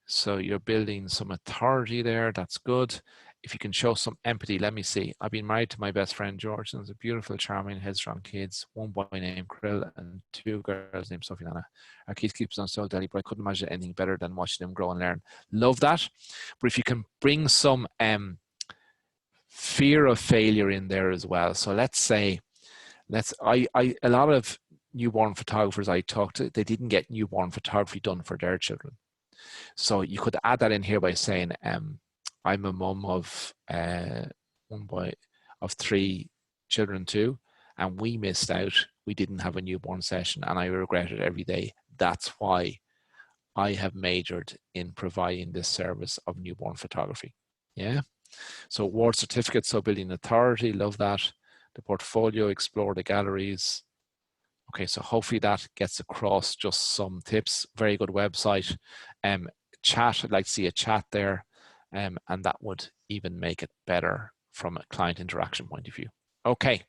So you're building some authority there. That's good. If you can show some empathy, let me see. I've been married to my best friend, George, and there's a beautiful, charming, headstrong kids. 1 boy named Krill and 2 girls named Sophie and Anna. Our kids keeps on so deadly, but I couldn't imagine anything better than watching them grow and learn. Love that. But if you can bring some fear of failure in there as well. So let's say, a lot of newborn photographers I talked to, they didn't get newborn photography done for their children. So you could add that in here by saying, I'm a mum of 1 boy of 3 children too, and we missed out. We didn't have a newborn session and I regret it every day. That's why I have majored in providing this service of newborn photography. Yeah. So award certificates, so building authority, love that. The portfolio, explore the galleries. Okay, so hopefully that gets across just some tips. Very good website. Chat, I'd like to see a chat there. And that would even make it better from a client interaction point of view. Okay.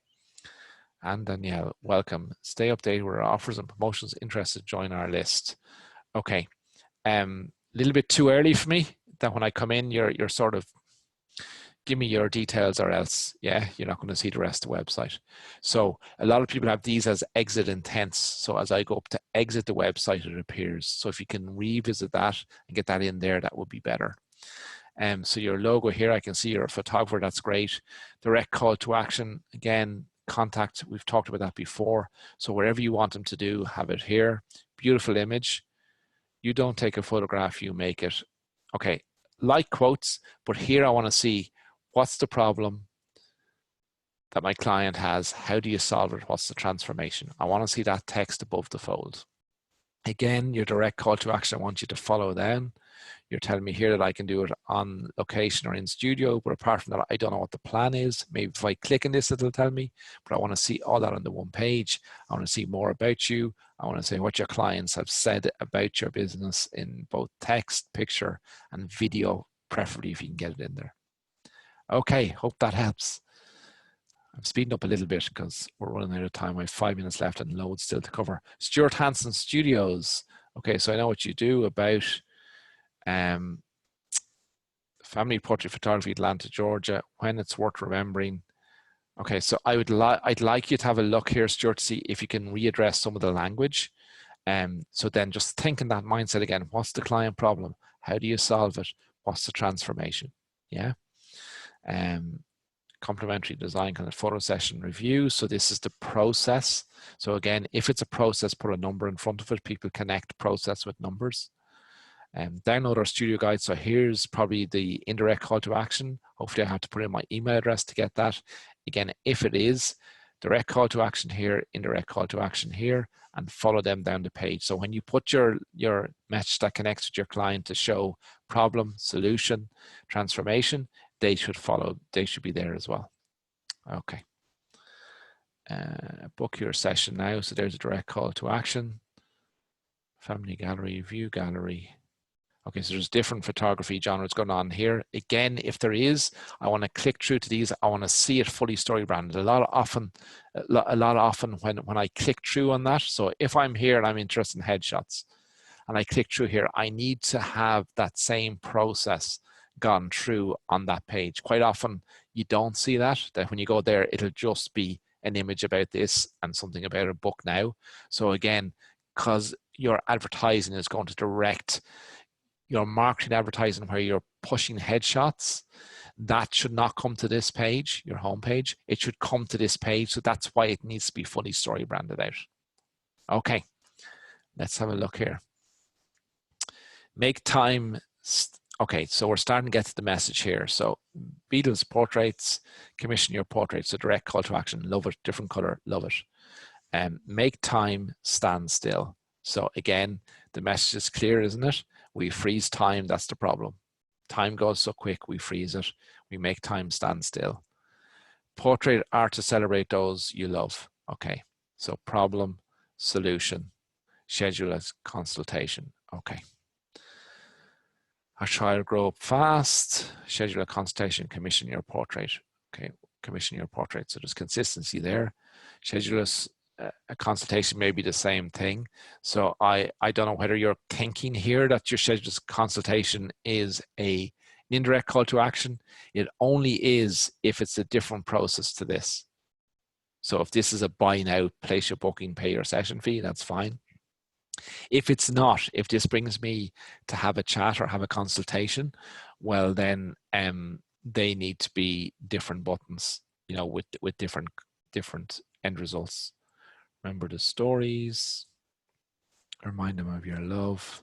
And Danielle, welcome. Stay updated with our offers and promotions. Interested, join our list. Okay. Little bit too early for me that when I come in, you're sort of, give me your details or else, yeah, you're not going to see the rest of the website. So a lot of people have these as exit intents. So as I go up to exit the website, it appears. So if you can revisit that and get that in there, that would be better. So your logo here, I can see you're a photographer, that's great. Direct call to action, again, contact, we've talked about that before. So wherever you want them to do, have it here. Beautiful image. You don't take a photograph, you make it. Okay, like quotes, but here I want to see what's the problem that my client has? How do you solve it? What's the transformation? I want to see that text above the fold. Again, your direct call to action, I want you to follow down. You're telling me here that I can do it on location or in studio, but apart from that, I don't know what the plan is. Maybe if I click on this, it'll tell me, but I want to see all that on the one page. I want to see more about you. I want to say what your clients have said about your business in both text, picture, and video, preferably if you can get it in there. Okay, hope that helps. I'm speeding up a little bit because we're running out of time. I have 5 minutes left and loads still to cover. Stuart Hansen Studios. Okay, so I know what you do about family portrait photography, Atlanta, Georgia, when it's worth remembering. Okay, so I'd like you to have a look here, Stuart, to see if you can readdress some of the language. So then just think in that mindset again. What's the client problem? How do you solve it? What's the transformation? Yeah. Complementary design kind of photo session review. So this is the process. So again, if it's a process, put a number in front of it. People connect process with numbers. Download our studio guide. So here's probably the indirect call to action. Hopefully I have to put in my email address to get that. Again, if it is, direct call to action here, indirect call to action here, and follow them down the page. So when you put your message that connects with your client to show problem, solution, transformation, they should follow, they should be there as well. Okay. Book your session now. So there's a direct call to action. Family gallery, view gallery. Okay, so there's different photography genres going on here. Again, if there is, I want to click through to these. I want to see it fully story branded. A lot often when I click through on that. So if I'm here and I'm interested in headshots and I click through here, I need to have that same process gone through on that page. Quite often you don't see that when you go there, it'll just be an image about this and something about a book now. So again, because your advertising is going to direct your marketing advertising where you're pushing headshots, that should not come to this page, your home page. It should come to this page. So that's why it needs to be fully story branded out. Okay, let's have a look here. Make time. Okay, so we're starting to get to the message here. So Beatles portraits, commission your portraits, so direct call to action, love it, different color, love it. Make time, stand still. So again, the message is clear, isn't it? We freeze time, that's the problem. Time goes so quick, we freeze it. We make time stand still. Portrait art to celebrate those you love. Okay, so problem, solution, schedule a consultation. Okay. Our child grow up fast, schedule a consultation, commission your portrait. Okay, commission your portrait. So there's consistency there. Schedule a consultation may be the same thing. So I don't know whether you're thinking here that your scheduled consultation is an indirect call to action. It only is if it's a different process to this. So if this is a buy now, place your booking, pay your session fee, that's fine. If it's not, if this brings me to have a chat or have a consultation, well then they need to be different buttons, you know, with different end results. Remember the stories, remind them of your love.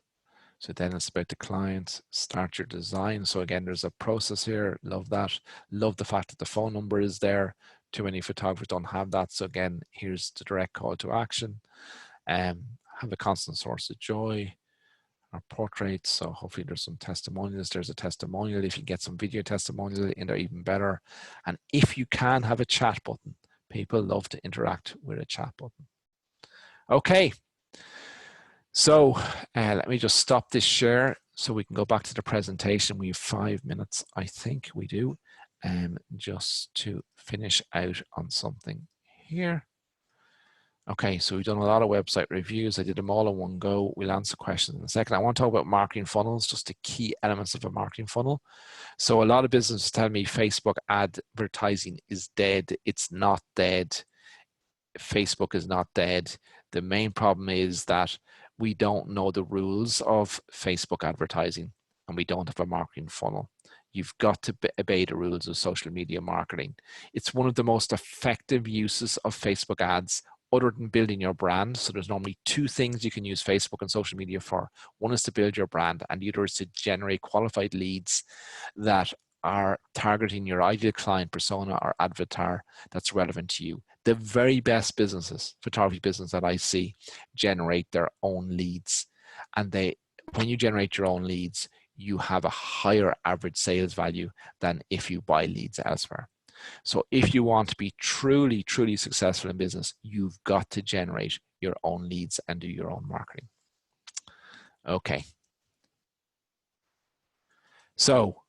So then it's about the client, start your design. So again, there's a process here, love that. Love the fact that the phone number is there. Too many photographers don't have that. So again, here's the direct call to action. Have a constant source of joy. Our portraits, so hopefully there's some testimonials. There's a testimonial. If you get some video testimonial in there, even better. And if you can have a chat button, people love to interact with a chat button. Okay, so let me just stop this share so we can go back to the presentation. We have 5 minutes, I think we do, just to finish out on something here. Okay, so we've done a lot of website reviews. I did them all in one go. We'll answer questions in a second. I want to talk about marketing funnels, just the key elements of a marketing funnel. So a lot of businesses tell me Facebook advertising is dead. It's not dead. Facebook is not dead. The main problem is that we don't know the rules of Facebook advertising and we don't have a marketing funnel. You've got to obey the rules of social media marketing. It's one of the most effective uses of Facebook ads other than building your brand. So there's normally two things you can use Facebook and social media for. One is to build your brand and the other is to generate qualified leads that are targeting your ideal client persona or avatar that's relevant to you. The very best businesses, photography business that I see, generate their own leads. And when you generate your own leads, you have a higher average sales value than if you buy leads elsewhere. So if you want to be truly, truly successful in business, you've got to generate your own leads and do your own marketing. Okay. So,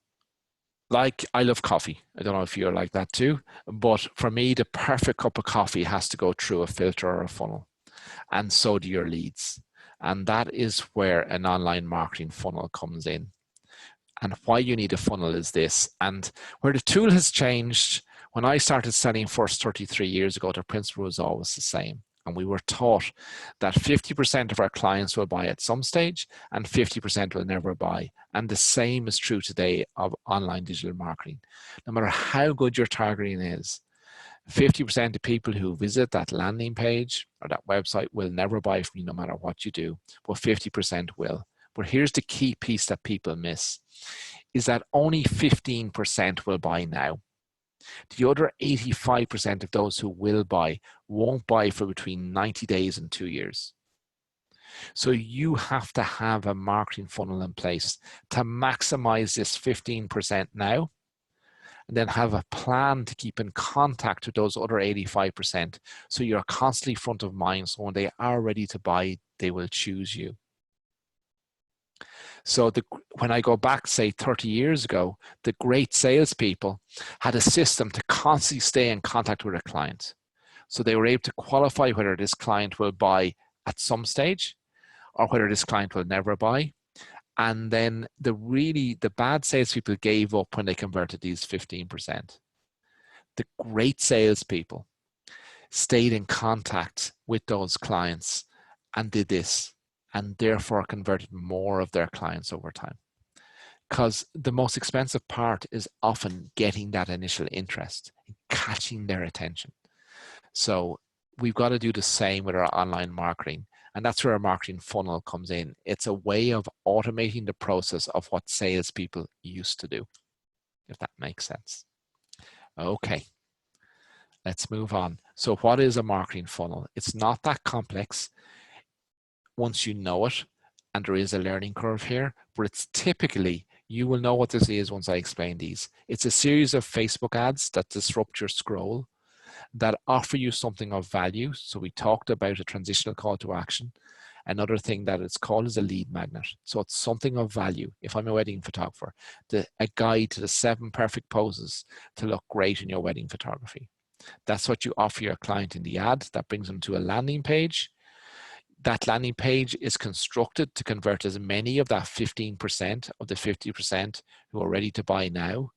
like, I love coffee. I don't know if you're like that too, but for me, the perfect cup of coffee has to go through a filter or a funnel, and so do your leads. And that is where an online marketing funnel comes in. And why you need a funnel is this, and where the tool has changed. When I started selling first 33 years ago, the principle was always the same. And we were taught that 50% of our clients will buy at some stage and 50% will never buy. And the same is true today of online digital marketing. No matter how good your targeting is, 50% of people who visit that landing page or that website will never buy from you no matter what you do, but 50% will. But here's the key piece that people miss, is that only 15% will buy now. The other 85% of those who will buy won't buy for between 90 days and 2 years. So you have to have a marketing funnel in place to maximize this 15% now, and then have a plan to keep in contact with those other 85%. So you're constantly front of mind. So when they are ready to buy, they will choose you. So when I go back, say 30 years ago, the great salespeople had a system to constantly stay in contact with a client. So they were able to qualify whether this client will buy at some stage or whether this client will never buy. And then the bad salespeople gave up when they converted these 15%. The great salespeople stayed in contact with those clients and did this, and therefore converted more of their clients over time. Because the most expensive part is often getting that initial interest, catching their attention. So we've got to do the same with our online marketing. And that's where our marketing funnel comes in. It's a way of automating the process of what salespeople used to do, if that makes sense. Okay, let's move on. So what is a marketing funnel? It's not that complex once you know it, and there is a learning curve here, but it's typically, you will know what this is once I explain these. It's a series of Facebook ads that disrupt your scroll, that offer you something of value. So we talked about a transitional call to action. Another thing that it's called is a lead magnet. So it's something of value. If I'm a wedding photographer, a guide to the 7 perfect poses to look great in your wedding photography. That's what you offer your client in the ad. That brings them to a landing page. That landing page is constructed to convert as many of that 15% of the 50% who are ready to buy now.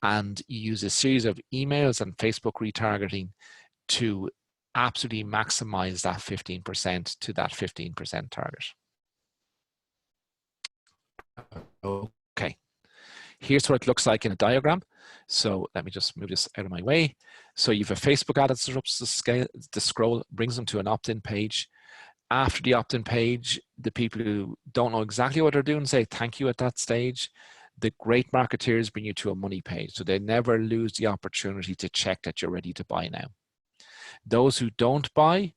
And you use a series of emails and Facebook retargeting to absolutely maximize that 15% to that 15% target. Okay, here's what it looks like in a diagram. So let me just move this out of my way. So you have a Facebook ad that disrupts the scroll, brings them to an opt-in page. After the opt-in page, the people who don't know exactly what they're doing say thank you at that stage. The great marketeers bring you to a money page, so they never lose the opportunity to check that you're ready to buy now. Those who don't buy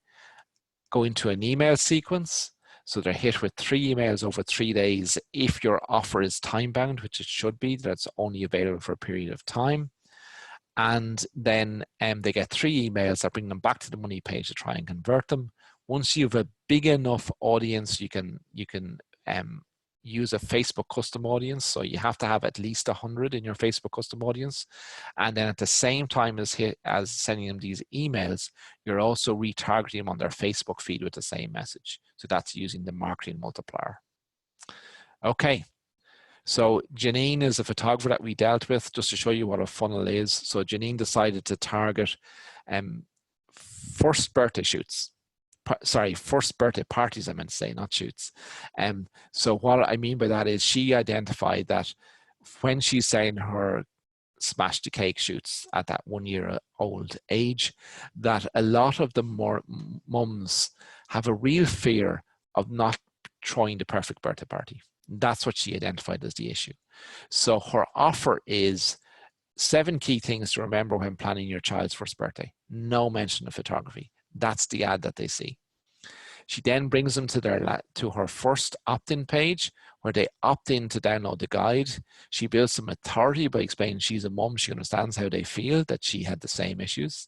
go into an email sequence, so they're hit with 3 emails over 3 days if your offer is time-bound, which it should be, that's only available for a period of time. And then they get 3 emails that bring them back to the money page to try and convert them. Once you have a big enough audience, you can use a Facebook custom audience. So you have to have at least 100 in your Facebook custom audience. And then at the same time as sending them these emails, you're also retargeting them on their Facebook feed with the same message. So that's using the marketing multiplier. Okay. So Janine is a photographer that we dealt with, just to show you what a funnel is. So Janine decided to target first birthday shoots. First birthday parties, I meant to say, not shoots. So what I mean by that is she identified that when she's saying her smash the cake shoots at that 1-year-old age, that a lot of the more mums have a real fear of not throwing the perfect birthday party. That's what she identified as the issue. So her offer is 7 key things to remember when planning your child's first birthday. No mention of photography. That's the ad that they see. She then brings them to her first opt-in page where they opt in to download the guide. She builds some authority by explaining she's a mum. She understands how they feel, that she had the same issues.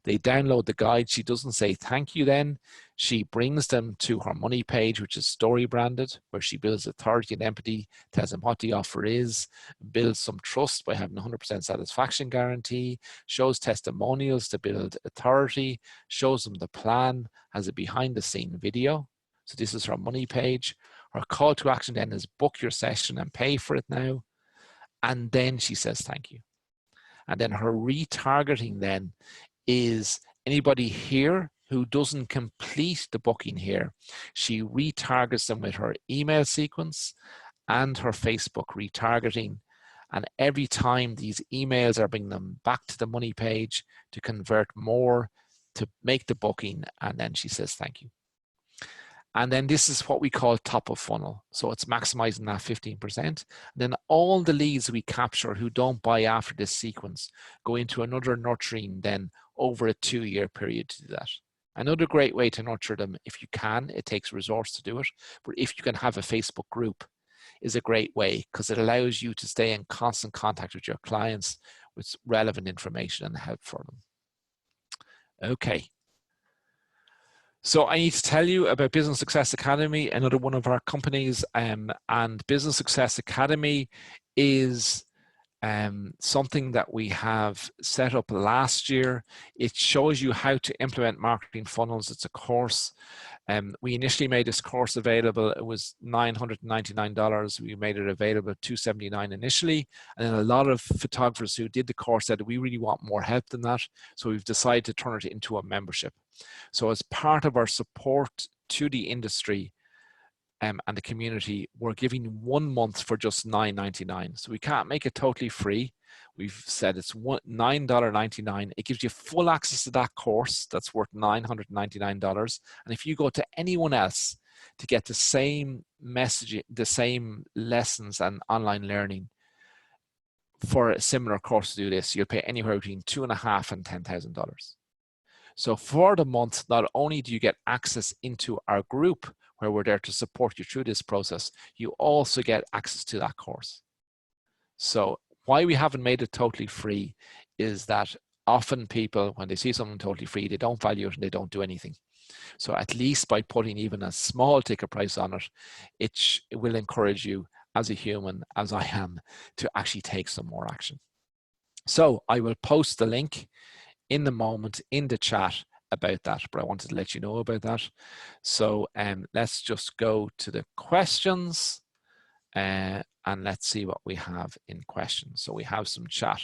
They download the guide. She doesn't say thank you then. She brings them to her money page, which is story branded, where she builds authority and empathy, tells them what the offer is, builds some trust by having 100% satisfaction guarantee, shows testimonials to build authority, shows them the plan, has a behind the scene video. So this is her money page. Her call to action then is book your session and pay for it now. And then she says thank you. And then her retargeting then is anybody here who doesn't complete the booking here. She retargets them with her email sequence and her Facebook retargeting. And every time these emails are bringing them back to the money page to convert more, to make the booking, and then she says thank you. And then this is what we call top of funnel. So it's maximizing that 15%. Then all the leads we capture who don't buy after this sequence go into another nurturing then over a 2-year period to do that. Another great way to nurture them, if you can, it takes resource to do it, but if you can have a Facebook group, is a great way because it allows you to stay in constant contact with your clients with relevant information and help for them. Okay. So I need to tell you about Business Success Academy, another one of our companies, and Business Success Academy is something that we have set up last year. It shows you how to implement marketing funnels. It's a course. We initially made this course available. It was $999. We made it available at $279 initially. And then a lot of photographers who did the course said, we really want more help than that. So we've decided to turn it into a membership. So as part of our support to the industry and the community, we're giving 1 month for just $9.99. So we can't make it totally free. We've said it's $9.99. It gives you full access to that course that's worth $999. And if you go to anyone else to get the same messaging, the same lessons and online learning for a similar course to do this, you'll pay anywhere between $2,500 and $10,000. So for the month, not only do you get access into our group where we're there to support you through this process, you also get access to that course. So why we haven't made it totally free is that often people, when they see something totally free, they don't value it and they don't do anything. So at least by putting even a small ticket price on it, it will encourage you as a human, as I am, to actually take some more action. So I will post the link in the moment in the chat about that, but I wanted to let you know about that. So let's just go to the questions and let's see what we have in questions. So we have some chat.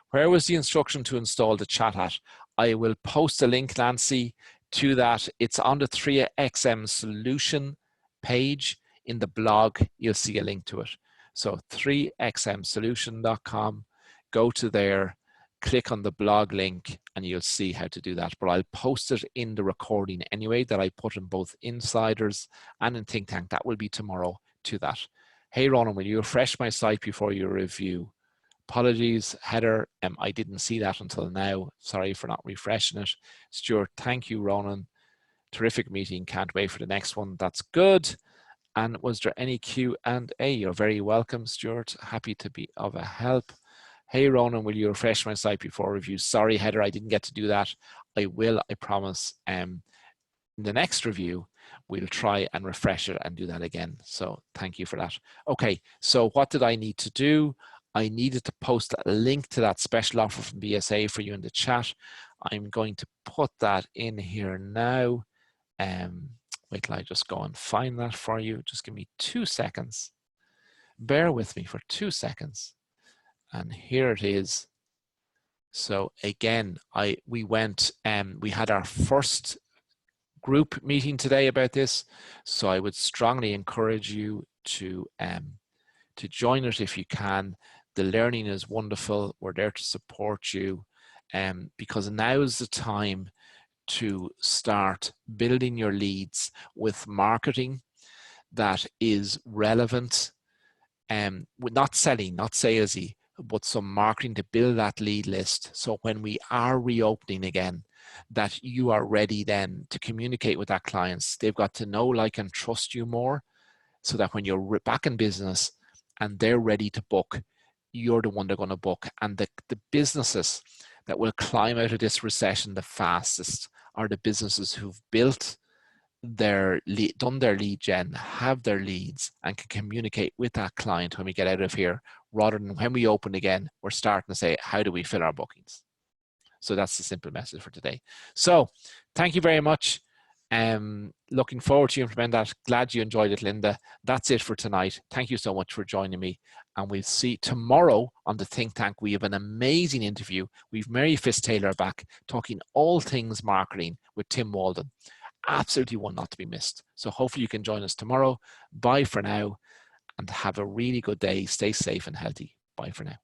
Where was the instruction to install the chat at? I will post a link, Nancy, to that. It's on the 3XM solution page in the blog. You'll see a link to it. So 3xmsolution.com, go to there, click on the blog link and you'll see how to do that. But I'll post it in the recording anyway that I put in both Insiders and in Think Tank. That will be tomorrow to that. Hey, Ronan, will you refresh my site before your review? Apologies, Heather. I didn't see that until now. Sorry for not refreshing it. Stuart, thank you, Ronan. Terrific meeting. Can't wait for the next one. That's good. And was there any Q&A? You're very welcome, Stuart. Happy to be of a help. Hey, Ronan, will you refresh my site before review? Sorry, Heather, I didn't get to do that. I will, I promise. In the next review, we'll try and refresh it and do that again. So thank you for that. Okay, so what did I need to do? I needed to post a link to that special offer from BSA for you in the chat. I'm going to put that in here now. Wait till I just go and find that for you. Just give me 2 seconds. Bear with me for 2 seconds. And here it is. So again, we had our first group meeting today about this. So I would strongly encourage you to join it if you can. The learning is wonderful. We're there to support you, because now is the time to start building your leads with marketing that is relevant, with not selling, not salesy, but some marketing to build that lead list. So when we are reopening again, that you are ready then to communicate with our clients. They've got to know, like, and trust you more, so that when you're back in business and they're ready to book, you're the one they're going to book. And the businesses that will climb out of this recession the fastest are the businesses who've built their lead, done their lead gen, have their leads, and can communicate with that client when we get out of here, rather than when we open again, we're starting to say, how do we fill our bookings? So that's the simple message for today. So thank you very much. Looking forward to you implementing that. Glad you enjoyed it, Linda. That's it for tonight. Thank you so much for joining me. And we'll see tomorrow on the Think Tank. We have an amazing interview. We've Mary Fisk-Taylor back talking all things marketing with Tim Walden. Absolutely one not to be missed. So hopefully you can join us tomorrow. Bye for now, and have a really good day. Stay safe and healthy. Bye for now.